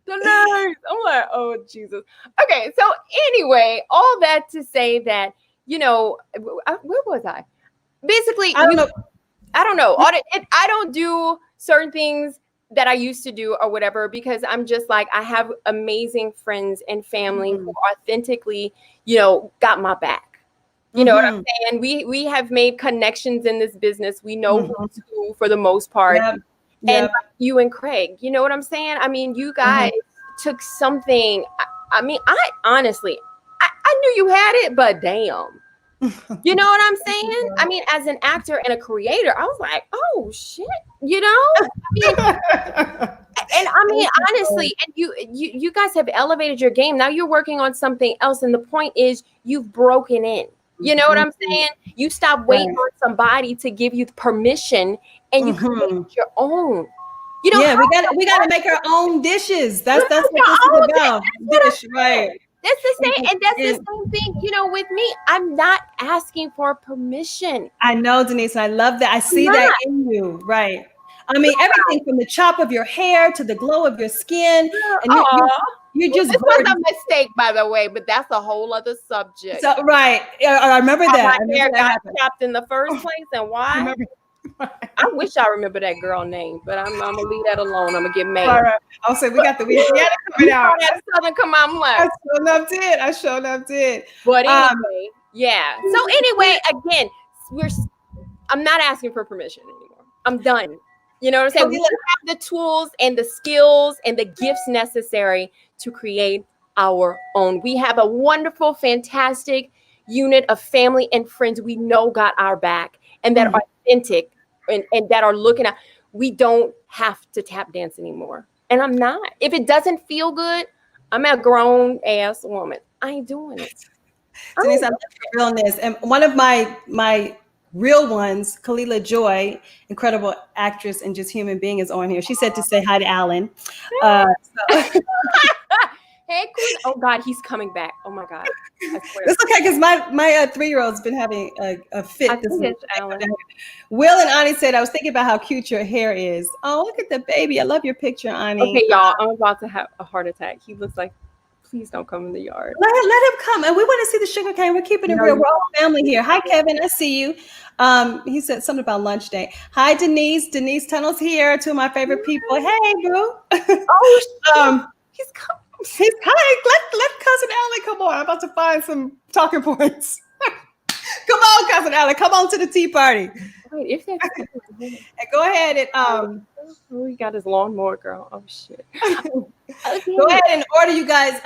The nerds. I'm like, oh Jesus. Okay, so anyway, all that to say that, where was I? Basically, I don't know. I don't do certain things that I used to do or whatever, because I'm just like, I have amazing friends and family who authentically, got my back. You know what I'm saying? We have made connections in this business. We know who's who for the most part. And like you and Craig, you know what I'm saying? I mean, you guys took something. I mean, I honestly, I knew you had it, but damn. You know what I'm saying? I mean, as an actor and a creator, I was like, oh shit, honestly, and you guys have elevated your game. Now you're working on something else. And the point is, you've broken in. You know what I'm saying? You stop waiting on somebody to give you permission, and you create your own. We got to make our own dishes. That's what this is about. Dish, right? That's the same, and that's the same thing, you know, with me. I'm not asking for permission. I know, Denise, and I love that. I see that in you, right? I mean, everything from the chop of your hair to the glow of your skin, and you're just. This was a mistake, by the way, but that's a whole other subject. So, right, I remember that. My hair got chopped in the first place, and why? I wish I remember that girl name, but I'm gonna leave that alone. I'm gonna get mad. All right. I'll say we got the Louisiana coming out. That Southern come out left. I sure enough did. But anyway, yeah. So anyway, again, I'm not asking for permission anymore. I'm done. You know what I'm saying? We have the tools and the skills and the gifts necessary to create our own. We have a wonderful, fantastic unit of family and friends we know got our back and that are authentic and that are looking at. We don't have to tap dance anymore. And I'm not. If it doesn't feel good, I'm a grown ass woman. I ain't doing it. Denise, I love your realness. And one of my real ones, Kalila Joy, incredible actress and just human being, is on here. She said to say hi to Alan. Hey, Queen. Oh God, he's coming back. Oh my God. It's okay because my 3-year-old's been having a fit. I think it's Alan. Will and Ani said, I was thinking about how cute your hair is. Oh, look at the baby. I love your picture, Ani. Okay, y'all, I'm about to have a heart attack. He looks like, please don't come in the yard. Let him come. And we want to see the sugar cane. We're keeping it real. We're all family here. Hi, Kevin. I see you. He said something about lunch day. Hi, Denise. Denise Tunnel's here. Two of my favorite people. Hey, boo. Oh, he's coming. He's hi. Let cousin Alan come on. I'm about to find some talking points. Come on, cousin Alan. Come on to the tea party. Wait, if that's and go ahead and we got his lawnmower, girl. Oh shit. Okay. Go ahead and order, you guys.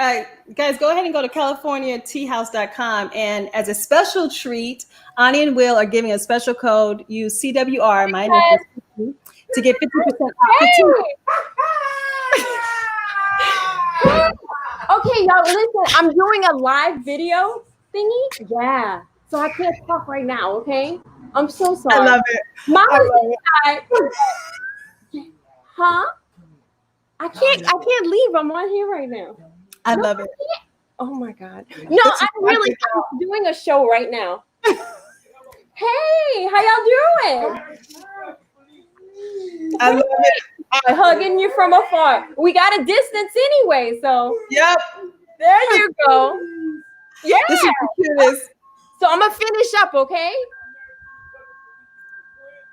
Guys, go ahead and go to CaliforniaTeaHouse.com. And as a special treat, Ani and Will are giving a special code. Use CWR, my name, to get 50% off. Okay, y'all, listen. I'm doing a live video thingy. Yeah. So I can't talk right now, okay? I'm so sorry. I love it. Mama's inside. Huh? I can't leave. I'm on here right now. I love it. Oh my God. No, I'm doing a show right now. Hey, how y'all doing? I love it. I'm hugging you from afar. We got a distance anyway, so. Yep. There you go. Yeah. This is the cutest. So I'm gonna finish up, okay?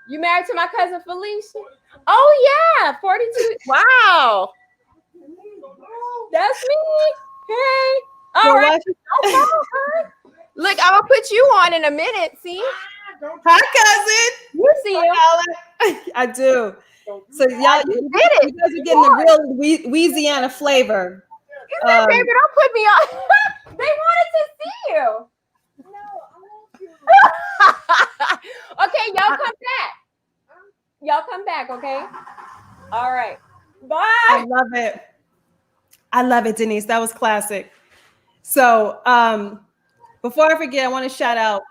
You married to my cousin Felicia? Oh yeah, 42. Wow. That's me. Hey. All right. Look, I'm gonna put you on in a minute. See? Hi, cousin. You see him? I do. So y'all, you guys are getting the real Louisiana flavor. Baby, don't put me on. They wanted to see you. Okay, y'all come back. Y'all come back, okay? All right. Bye. I love it. I love it, Denise. That was classic. So before I forget, I want to shout out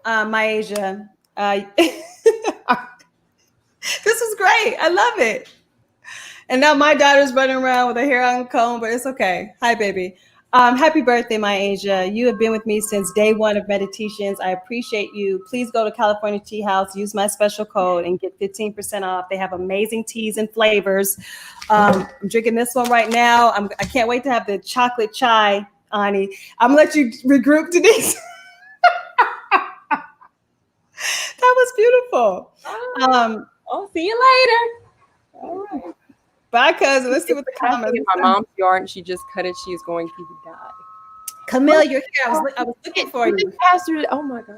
Myasia. This is great. I love it. And now my daughter's running around with her hair uncombed, but it's okay. Hi, baby. Happy birthday, Myasia. You have been with me since day one of MediTEAtions. I appreciate you. Please go to California Tea House, use my special code, and get 15% off. They have amazing teas and flavors. I'm drinking this one right now. I can't wait to have the chocolate chai, Ani. I'm going to let you regroup, Denise. That was beautiful. I'll see you later. All right. Bye, cousin. Let's see what the comments. In my mom's yard, and she just cut it. She's going to die. Camille, you're here. I was looking for you. Oh my God,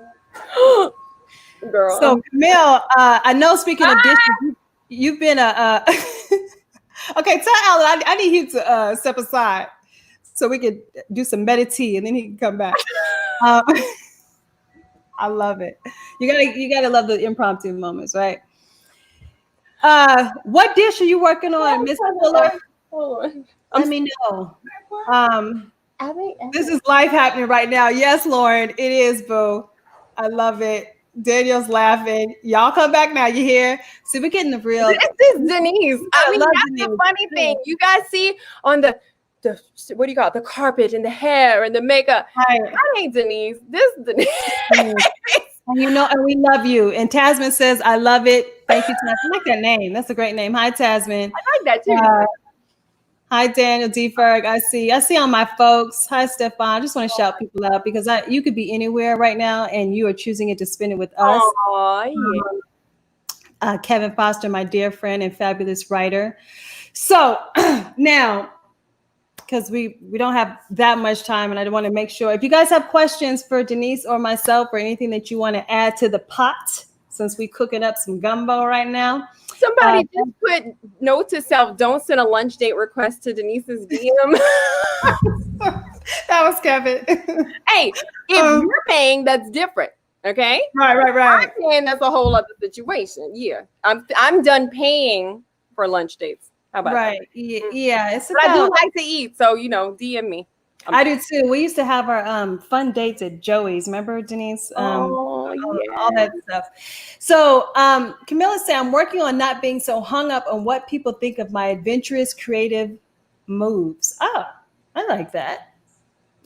girl. So Camille, I know. Speaking of dishes, you've been a. Okay, tell Alan I need him to step aside so we could do some tea, and then he can come back. I love it. You gotta love the impromptu moments, right? What dish are you working on, Miss Fuller? Let me know. This is life happening right now. Yes, Lauren, it is, boo. I love it. Daniel's laughing. Y'all come back now. You hear? See, we're getting the real. This is Denise. I mean, that's Denise. The funny thing. You guys see on the what do you call it? The carpet and the hair and the makeup. Right. That ain't Denise. This is Denise. And and we love you. And Tasman says, I love it. Thank you, Tasman. I like that name. That's a great name. Hi, Tasman. I like that too. Hi, Daniel D. Ferg. I see all my folks. Hi, Stefan. I just want to shout people out because you could be anywhere right now and you are choosing it to spend it with us. Oh, yeah. Kevin Foster, my dear friend and fabulous writer. So now, because we don't have that much time, and I want to make sure if you guys have questions for Denise or myself or anything that you want to add to the pot, since we're cooking up some gumbo right now. Somebody just put note to self: don't send a lunch date request to Denise's DM. That was Kevin. Hey, if you're paying, that's different. Okay. Right. I'm saying that's a whole other situation. Yeah, I'm done paying for lunch dates. How about that? Yeah. But I do like to eat, so DM me. I do too. We used to have our fun dates at Joey's. Remember, Denise? All that stuff. So Camilla said, I'm working on not being so hung up on what people think of my adventurous, creative moves. Oh, I like that.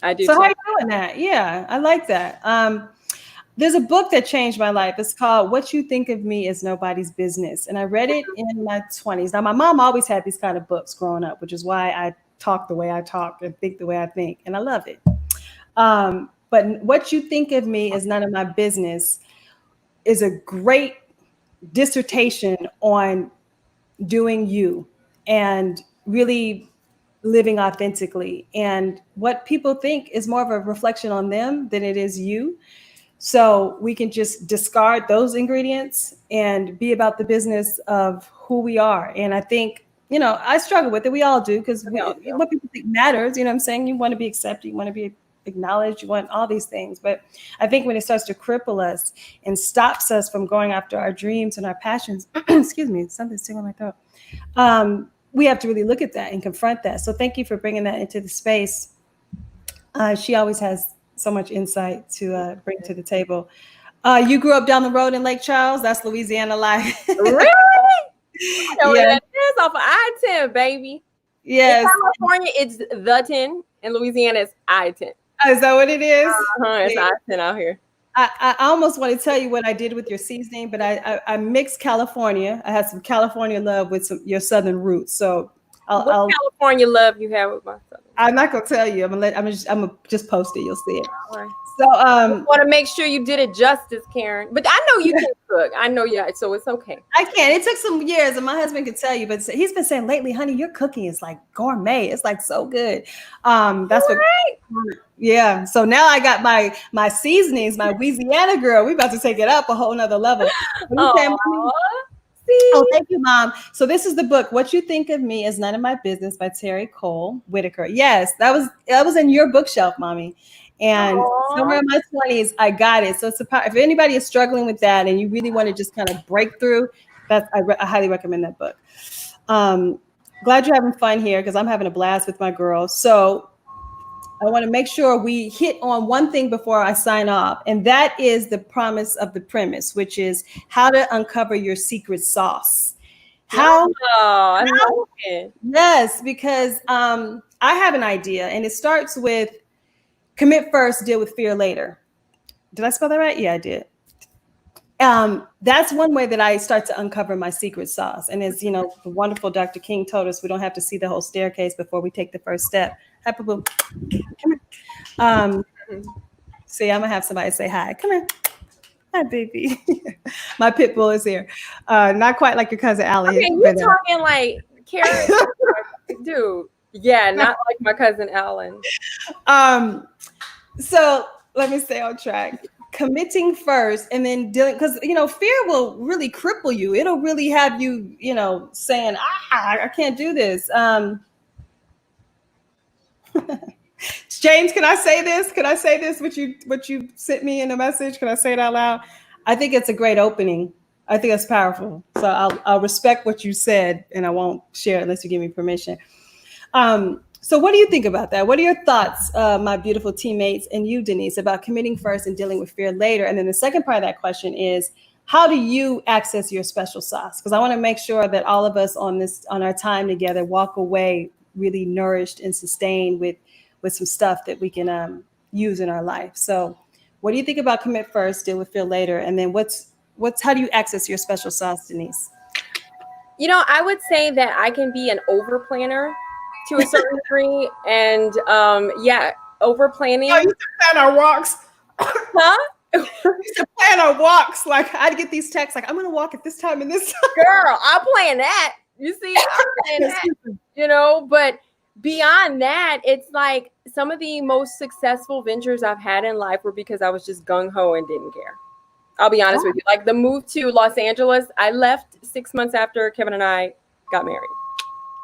I do. So how are you doing that? Yeah, I like that. There's a book that changed my life. It's called What You Think of Me Is Nobody's Business. And I read it in my 20s. Now, my mom always had these kind of books growing up, which is why I talk the way I talk and think the way I think. And I love it. But What You Think of Me Is None of My Business is a great dissertation on doing you and really living authentically. And what people think is more of a reflection on them than it is you. So we can just discard those ingredients and be about the business of who we are. And I think, I struggle with it. We all do, because what people think matters. You know what I'm saying? You want to be accepted. You want to be acknowledged. You want all these things. But I think when it starts to cripple us and stops us from going after our dreams and our passions, excuse me, something's sticking in my throat. We have to really look at that and confront that. So thank you for bringing that into the space. She always has so much insight to bring to the table. You grew up down the road in Lake Charles. That's Louisiana life. Really? I know where that is, off of I-10, baby. Yes. In California, it's the 10. In Louisiana, it's I-10. Oh, is that what it is? It's I-10 out here. I almost want to tell you what I did with your seasoning, but I mixed California. I had some California love with your Southern roots. So what California love you have with my Southern? I'm not gonna tell you. I'm gonna just post it. You'll see it. All right. So I want to make sure you did it justice, Caryn. But I know you can cook. I know so it's okay. I can. It took some years, and my husband could tell you, but he's been saying lately, honey, your cooking is like gourmet. It's like so good. That's what. Yeah. So now I got my seasonings, my Louisiana girl. We about to take it up a whole nother level. Oh, thank you, Mom. So this is the book, What You Think of Me Is None of My Business by Terry Cole Whitaker. Yes, that was in your bookshelf, Mommy. And somewhere in my 20s, I got it. So if anybody is struggling with that and you really want to just kind of break through, I highly recommend that book. Glad you're having fun here because I'm having a blast with my girls. So I want to make sure we hit on one thing before I sign off, and that is the promise of the premise, which is how to uncover your secret sauce. I love it. Yes, because I have an idea, and it starts with commit first, deal with fear later. Did I spell that right? Yeah, I did. That's one way that I start to uncover my secret sauce. And as the wonderful Dr. King told us, we don't have to see the whole staircase before we take the first step. Hi, Poo-Poo. Come here. See, I'm gonna have somebody say hi. Come here. Hi, baby. My pit bull is here. Not quite like your cousin Allie. Okay, you're talking like Caryn, dude. Yeah, not like my cousin Alan. So let me stay on track. Committing first and then dealing, because fear will really cripple you. It'll really have you, saying, I can't do this. James, can I say this? Can I say this? What you sent me in the message? Can I say it out loud? I think it's a great opening. I think it's powerful. So I'll respect what you said, and I won't share it unless you give me permission. So what do you think about that? What are your thoughts, my beautiful teammates, and you, Denise, about committing first and dealing with fear later? And then the second part of that question is, how do you access your special sauce? Because I want to make sure that all of us on our time together walk away really nourished and sustained with some stuff that we can use in our life. So what do you think about commit first, deal with feel later? And then how do you access your special sauce, Denise? I would say that I can be an over planner to a certain degree. And over planning. Oh, you used to plan our walks. Huh? used to plan our walks. Like I'd get these texts like, I'm going to walk at this time and this time. Girl, I'll plan that. You see, I'm playing that, but beyond that, it's like some of the most successful ventures I've had in life were because I was just gung-ho and didn't care. I'll be honest with you. Like the move to Los Angeles, I left 6 months after Kevin and I got married.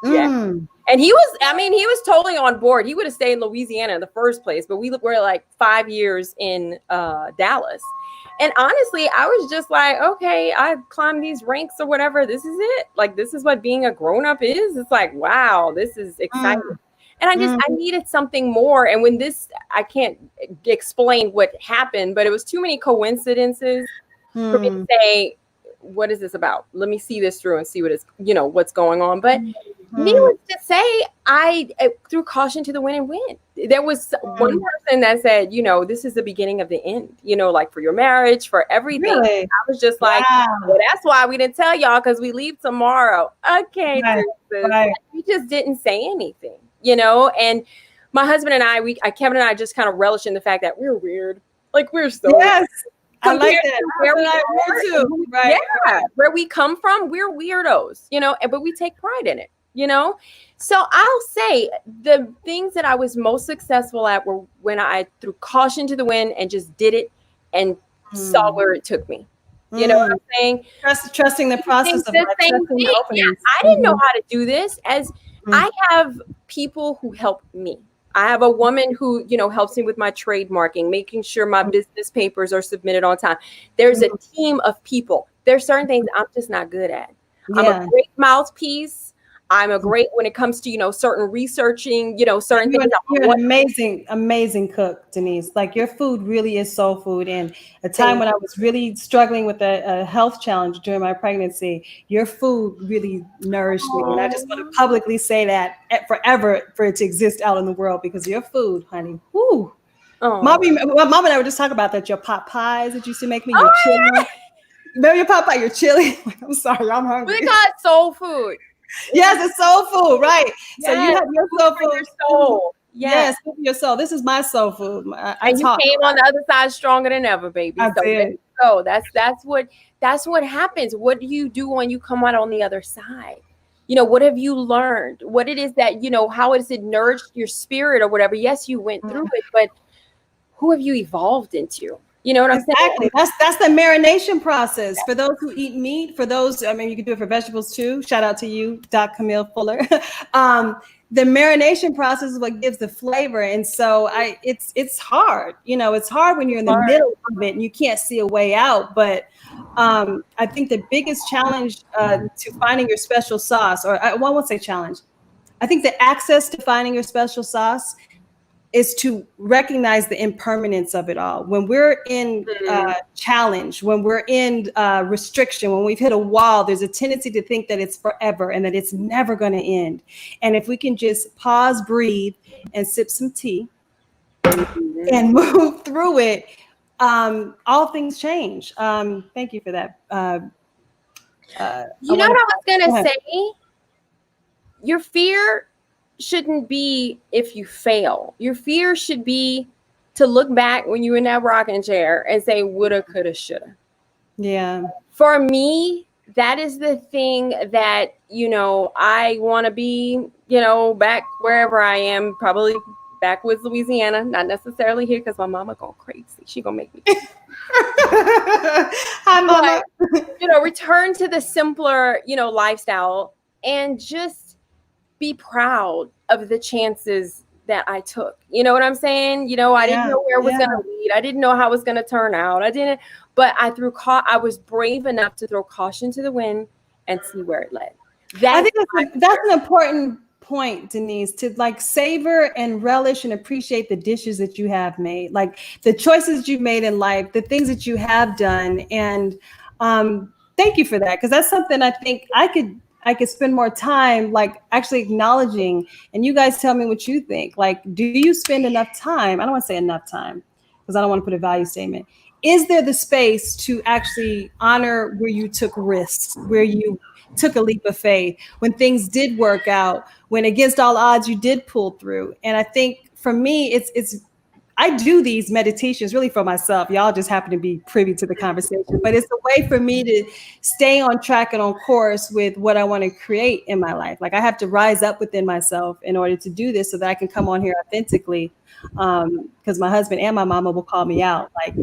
Yeah. And he was totally on board. He would have stayed in Louisiana in the first place, but we were like 5 years in Dallas. And honestly, I was just like, okay, I climbed these ranks or whatever. This is it. Like, this is what being a grown-up is. It's like, wow, this is exciting. And I needed something more. And when I can't explain what happened, but it was too many coincidences for me to say, what is this about? Let me see this through and see what's going on. But needless to say, I threw caution to the wind and win. There was one person that said, this is the beginning of the end, like for your marriage, for everything. Really? I was just like, well, that's why we didn't tell y'all, because we leave tomorrow. Okay. Right. We just didn't say anything, and my husband and Kevin and I just kind of relish in the fact that we're weird. Like we're so yes. I like that. Where we are too, right? Yeah, where we come from, we're weirdos, but we take pride in it, So I'll say the things that I was most successful at were when I threw caution to the wind and just did it and saw where it took me. You know what I'm saying? Trusting the process of trusting the openings. I didn't know how to do this. I have people who help me. I have a woman who, helps me with my trademarking, making sure my business papers are submitted on time. There's a team of people. There's certain things I'm just not good at. I'm a great mouthpiece. I'm a great when it comes to, certain researching, certain things. You're an amazing cook, Denise. Like your food really is soul food. And a time when I was really struggling with a health challenge during my pregnancy, your food really nourished me. And I just want to publicly say that forever for it to exist out in the world because your food, honey. Whoo. Mom and I were just talking about that. Your pot pies that you used to make me, your chili. Yeah. Remember your pot pie, your chili? I'm sorry, I'm hungry. We got soul food. Yes, it's soul food, right? Yes. So you have your soul food. Your soul. Yes, your soul. This is my soul food. And you came on the other side stronger than ever, baby. So that's what happens. What do you do when you come out on the other side? What have you learned? What it is that, how has it nourished your spirit or whatever? Yes, you went through it, but who have you evolved into? You know what I'm saying? That's the marination process. For those who eat meat, for those, you can do it for vegetables too. Shout out to you, Doc Camille Fuller. The marination process is what gives the flavor. And so it's hard. It's hard when you're in the middle of it and you can't see a way out. But I think the biggest challenge to finding your special sauce, or I won't say challenge. I think the access to finding your special sauce is to recognize the impermanence of it all. When we're in challenge, when we're in restriction, when we've hit a wall, there's a tendency to think that it's forever and that it's never going to end. And if we can just pause, breathe, and sip some tea and move through it, all things change. Thank you for that. You know what I was going to say? Your fear shouldn't be if you fail. Your fear should be to look back when you're in that rocking chair and say, woulda, coulda, shoulda. Yeah. For me, that is the thing that, I want to be, back wherever I am, probably back with Louisiana, not necessarily here because my mama going crazy. She going to make me. Hi, mama. But, return to the simpler, lifestyle and just be proud of the chances that I took. You know what I'm saying? I didn't know where it was going to lead. I didn't know how it was going to turn out. But I was brave enough to throw caution to the wind and see where it led. I think that's an important point, Denise, to savor and relish and appreciate the dishes that you have made, like the choices you've made in life, the things that you have done. And thank you for that. Because that's something I think I I could spend more time like actually acknowledging, and you guys tell me what you think. Like, do you spend enough time? I don't want to say enough time because I don't want to put a value statement. Is there the space to actually honor where you took risks, where you took a leap of faith, when things did work out, when against all odds you did pull through? And I think for me, it's I do these meditations really for myself. Y'all just happen to be privy to the conversation, but it's a way for me to stay on track and on course with what I want to create in my life. Like I have to rise up within myself in order to do this so that I can come on here authentically. Because my husband and my mama will call me out. Like,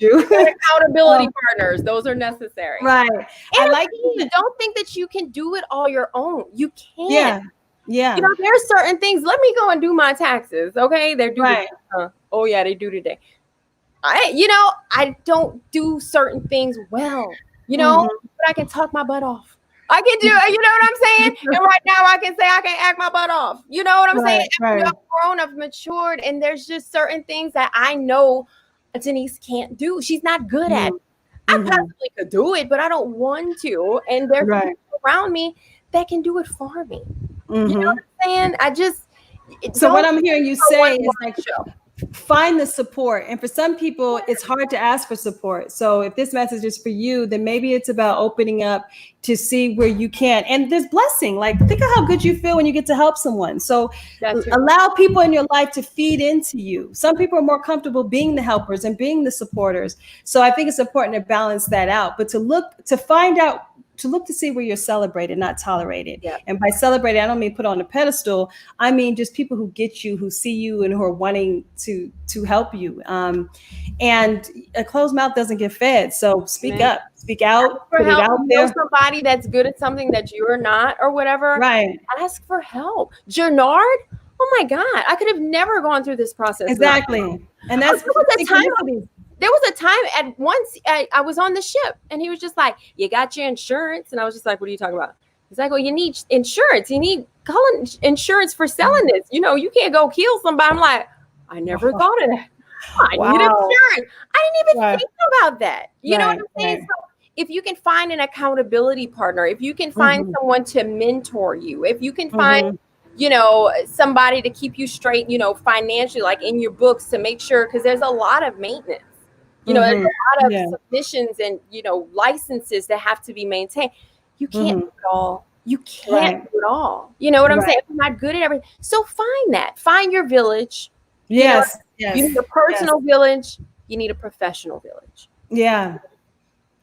accountability partners, those are necessary. Right. And I like don't think that you can do it all your own. You can't. Yeah. Yeah. You know, there's certain things. Let me go and do my taxes. Okay. They're due. Right. Oh yeah, they do today. I don't do certain things well, but I can talk my butt off. I can do it. You know what I'm saying? And right now I can say I can act my butt off. You know what I'm saying? Right. I've grown, I've matured, and there's just certain things that I know Denise can't do. She's not good at it. I possibly could do it, but I don't want to. And there's people around me that can do it for me. You know what I'm saying? So what I'm hearing you say is like, find the support. And for some people, it's hard to ask for support. So if this message is for you, then maybe it's about opening up to see where you can. And there's blessing. Like, think of how good you feel when you get to help someone. So allow people in your life to feed into you. Some people are more comfortable being the helpers and being the supporters. So I think it's important to balance that out, but to look to see where you're celebrated, not tolerated. Yeah. And by celebrated, I don't mean put on a pedestal. I mean just people who get you, who see you, and who are wanting to help you. And a closed mouth doesn't get fed. So speak up, speak out, put it out there. Somebody that's good at something that you're not, or whatever. Right. Ask for help. Jernard, oh my God, I could have never gone through this process. Exactly. And that's there was a time at once I was on the ship and he was just like, you got your insurance? And I was just like, what are you talking about? He's like, well, you need insurance. You need insurance for selling this. You know, you can't go kill somebody. I'm like, I never thought of that. I need insurance. I didn't even think about that. You know what I'm saying? So if you can find an accountability partner, if you can find someone to mentor you, if you can find somebody to keep you straight, financially, like in your books, to make sure, because there's a lot of maintenance. There's a lot of submissions and, licenses that have to be maintained. You can't do it all. You can't do it all. You know what I'm saying? I'm not good at everything. So find that. Find your village. Yes. You need a personal village. You need a professional village. Yeah,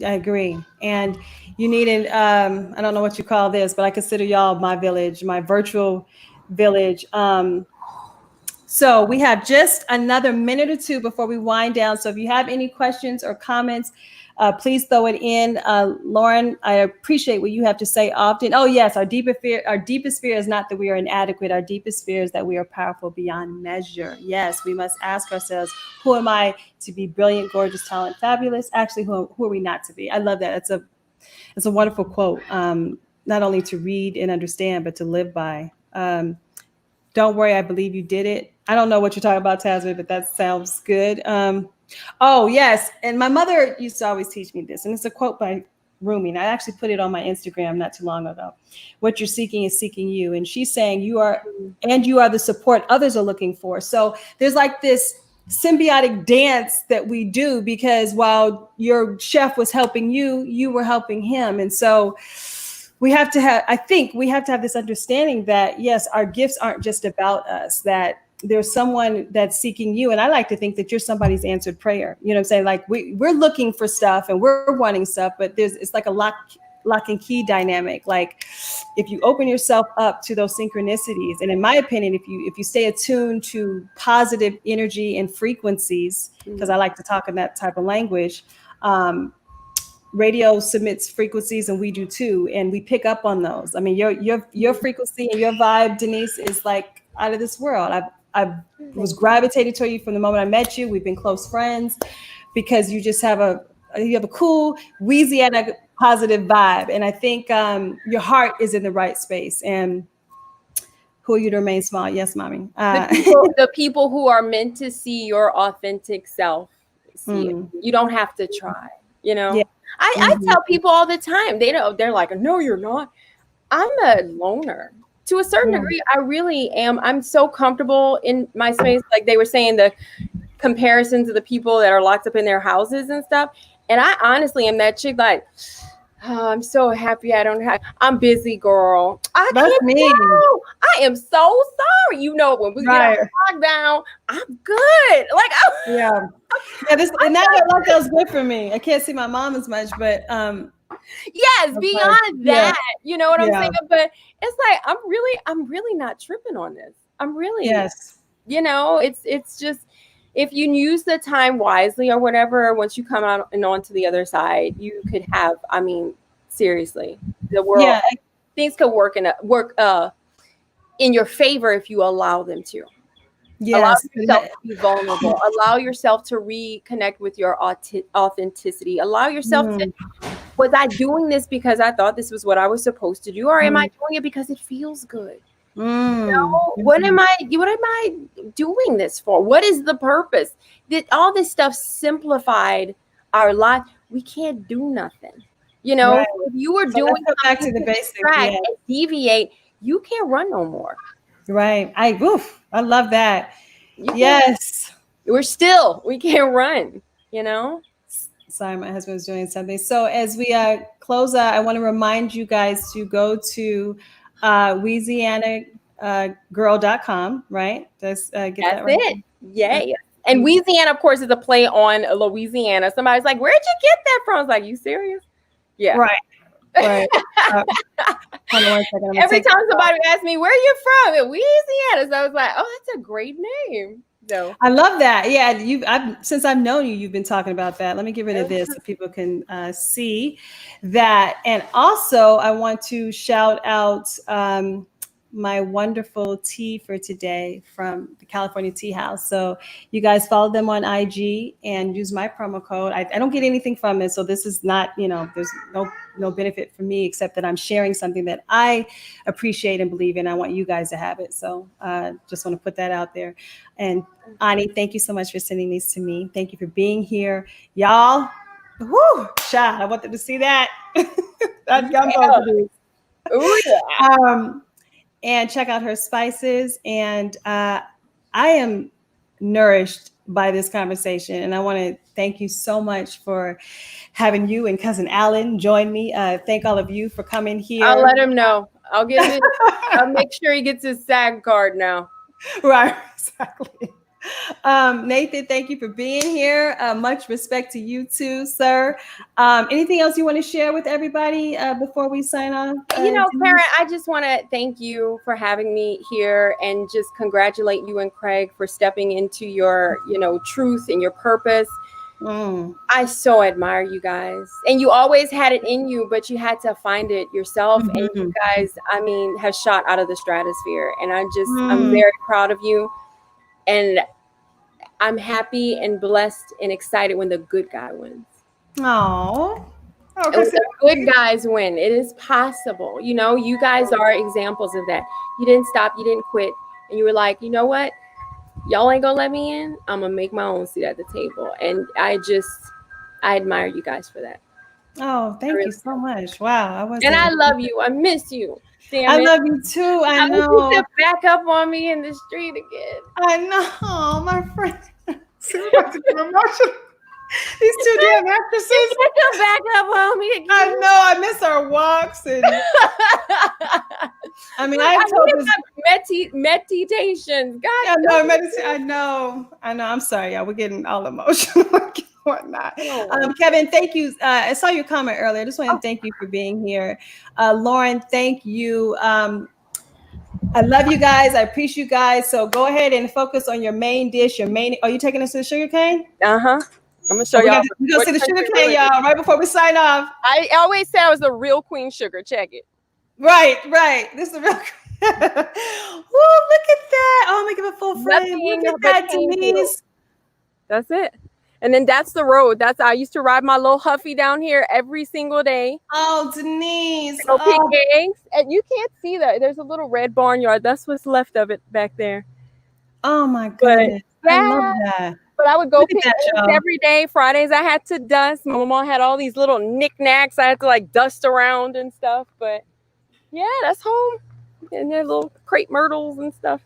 I agree. And you need I don't know what you call this, but I consider y'all my village, my virtual village. So we have just another minute or two before we wind down. So if you have any questions or comments, please throw it in. Lauren, I appreciate what you have to say often. Oh yes, our deepest fear is not that we are inadequate. Our deepest fear is that we are powerful beyond measure. Yes, we must ask ourselves, who am I to be brilliant, gorgeous, talent, fabulous? Actually, who are we not to be? I love that. It's a wonderful quote, not only to read and understand, but to live by. Don't worry, I believe you did it. I don't know what you're talking about, Tasman, but that sounds good. Oh, yes. And my mother used to always teach me this. And it's a quote by Rumi. And I actually put it on my Instagram not too long ago. What you're seeking is seeking you. And she's saying you are the support others are looking for. So there's like this symbiotic dance that we do, because while your chef was helping you, you were helping him. And so we have to have this understanding that, yes, our gifts aren't just about us, that there's someone that's seeking you. And I like to think that you're somebody's answered prayer. You know what I'm saying? Like we're looking for stuff and we're wanting stuff, but it's like a lock and key dynamic. Like if you open yourself up to those synchronicities, and in my opinion, if you stay attuned to positive energy and frequencies, because I like to talk in that type of language, radio submits frequencies and we do too, and we pick up on those. I mean, your frequency and your vibe, Denise, is like out of this world. I was gravitated toward you from the moment I met you. We've been close friends because you just have a cool, Louisiana positive vibe, and I think your heart is in the right space. And who are you to remain small? Yes, mommy. The people who are meant to see your authentic self see it. You don't have to try. Yeah. I tell people all the time, they're like, no, you're not. I'm a loner. To a certain degree, I really am. I'm so comfortable in my space. Like they were saying, the comparisons of the people that are locked up in their houses and stuff. And I honestly am that chick like, oh, I'm so happy I'm busy, girl. That's me. Go. I am so sorry. You know, when we get on lockdown, I'm good. Like, yeah. And that lockdown's good for me. I can't see my mom as much, but yes, beyond that, you know what I'm saying? But it's like I'm really not tripping on this. I'm really you know, it's just if you use the time wisely or whatever, once you come out and onto the other side, you could have, I mean, seriously, the world things could work in your favor if you allow them to. Allow yourself to be vulnerable. Allow yourself to reconnect with your authenticity. Allow yourself to, was I doing this because I thought this was what I was supposed to do? Or am I doing it because it feels good? You know, what am I doing this for? What is the purpose? All this stuff simplified our life. We can't do nothing. You know, if you were doing back to the basics and deviate, you can't run no more. Right. I love that. Yes. We can't run, you know? Sorry, my husband was doing something. So as we close out, I want to remind you guys to go to LouisianaGirl.com, right? That's that right. It. Yay. And Louisiana, of course, is a play on Louisiana. Somebody's like, where'd you get that from? I was like, you serious? Yeah. Right. Right. Every time somebody asks me, where are you from? In Louisiana. So I was like, oh, that's a great name. So I love that. Yeah, since I've known you, you've been talking about that. Let me get rid of this so people can see that. And also, I want to shout out my wonderful tea for today from the California Tea House. So you guys follow them on IG and use my promo code. I don't get anything from it. So this is not, there's no benefit for me except that I'm sharing something that I appreciate and believe in. I want you guys to have it. So just want to put that out there. And Ani, thank you so much for sending these to me. Thank you for being here. Y'all, I wanted to see that. And check out her spices. And I am nourished by this conversation. And I want to thank you so much for having you and Cousin Alan join me. Thank all of you for coming here. I'll let him know. I'll make sure he gets his SAG card now. Right, exactly. Nathan, thank you for being here. Much respect to you too, sir. Anything else you want to share with everybody before we sign off? Caryn, I just want to thank you for having me here and just congratulate you and Craig for stepping into your, truth and your purpose. I so admire you guys. And you always had it in you, but you had to find it yourself. And you guys, have shot out of the stratosphere. And I'm very proud of you. And I'm happy and blessed and excited when the good guy wins. Oh, when the good guys win. It is possible. You guys are examples of that. You didn't stop. You didn't quit. And you were like, you know what? Y'all ain't gonna let me in. I'm gonna make my own seat at the table. And I admire you guys for that. Oh, thank you so much. Wow. I love you. I miss you. I love you too. I know. You to back up on me in the street again. I know, my friend. These two damn actresses. You to back up on me again. I know. I miss our walks and. I told this MediTEAtions. God. I know. I'm sorry, y'all. We're getting all emotional. Whatnot. Kevin, thank you. I saw your comment earlier. I just want to thank you for being here. Lauren, thank you. I love you guys. I appreciate you guys. So go ahead and focus on your main dish. Are you taking us to the sugar cane? I'm gonna show y'all. We go to the sugar cane, y'all, right before we sign off. I always said I was the real queen sugar. Check it. Right. This is the real. Woo! Look at that. Oh, make it a full frame. Look at that, Denise. That's it. And then that's the road. I used to ride my little Huffy down here every single day. Oh, Denise. Pick eggs. And you can't see that. There's a little red barnyard. That's what's left of it back there. Oh, my goodness. I love that. But I would go pick eggs every day. Fridays I had to dust. My mom had all these little knickknacks I had to dust around and stuff. But Yeah, that's home. And their little crepe myrtles and stuff.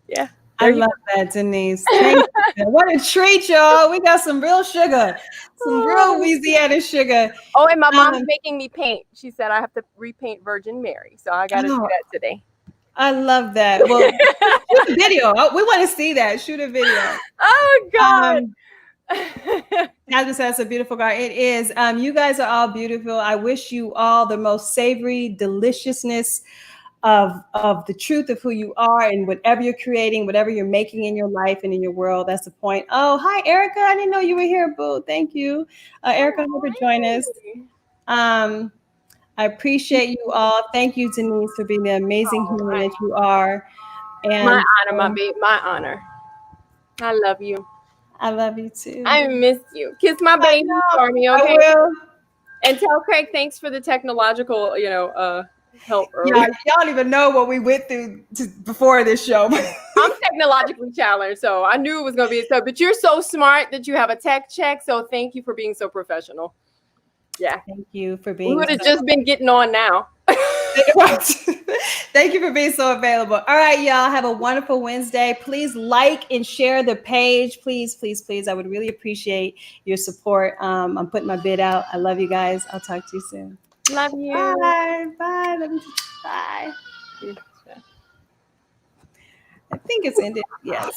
Yeah. I love that, Denise. Thank you. What a treat, y'all. We got some real sugar, some real Louisiana sugar. Oh, and my mom's making me paint. She said I have to repaint Virgin Mary. So I got to do that today. I love that. Well, shoot a video. We want to see that. Shoot a video. Oh, God. Jasmine says that's a beautiful garden. It is. You guys are all beautiful. I wish you all the most savory deliciousness of the truth of who you are and whatever you're creating, whatever you're making in your life and in your world. That's the point. Oh, hi, Erica. I didn't know you were here, boo. Thank you. Erica, hope you join us. I appreciate you all. Thank you, Denise, for being the amazing human that you are. And my honor, my baby, my honor. I love you. I love you too. I miss you. Kiss my baby for me, okay? I will. And tell Craig thanks for the technological, help earlier. Yeah, y'all don't even know what we went through before this show. I'm technologically challenged, so I knew it was going to be so. But you're so smart that you have a tech check, so thank you for being so professional. Yeah. Thank you for being. We would have just been getting on now. Thank you for being so available. All right, y'all. Have a wonderful Wednesday. Please like and share the page. Please, please, please. I would really appreciate your support. I'm putting my bid out. I love you guys. I'll talk to you soon. Love you. Bye. Bye. Love you. Bye. I think it's ended. Yes.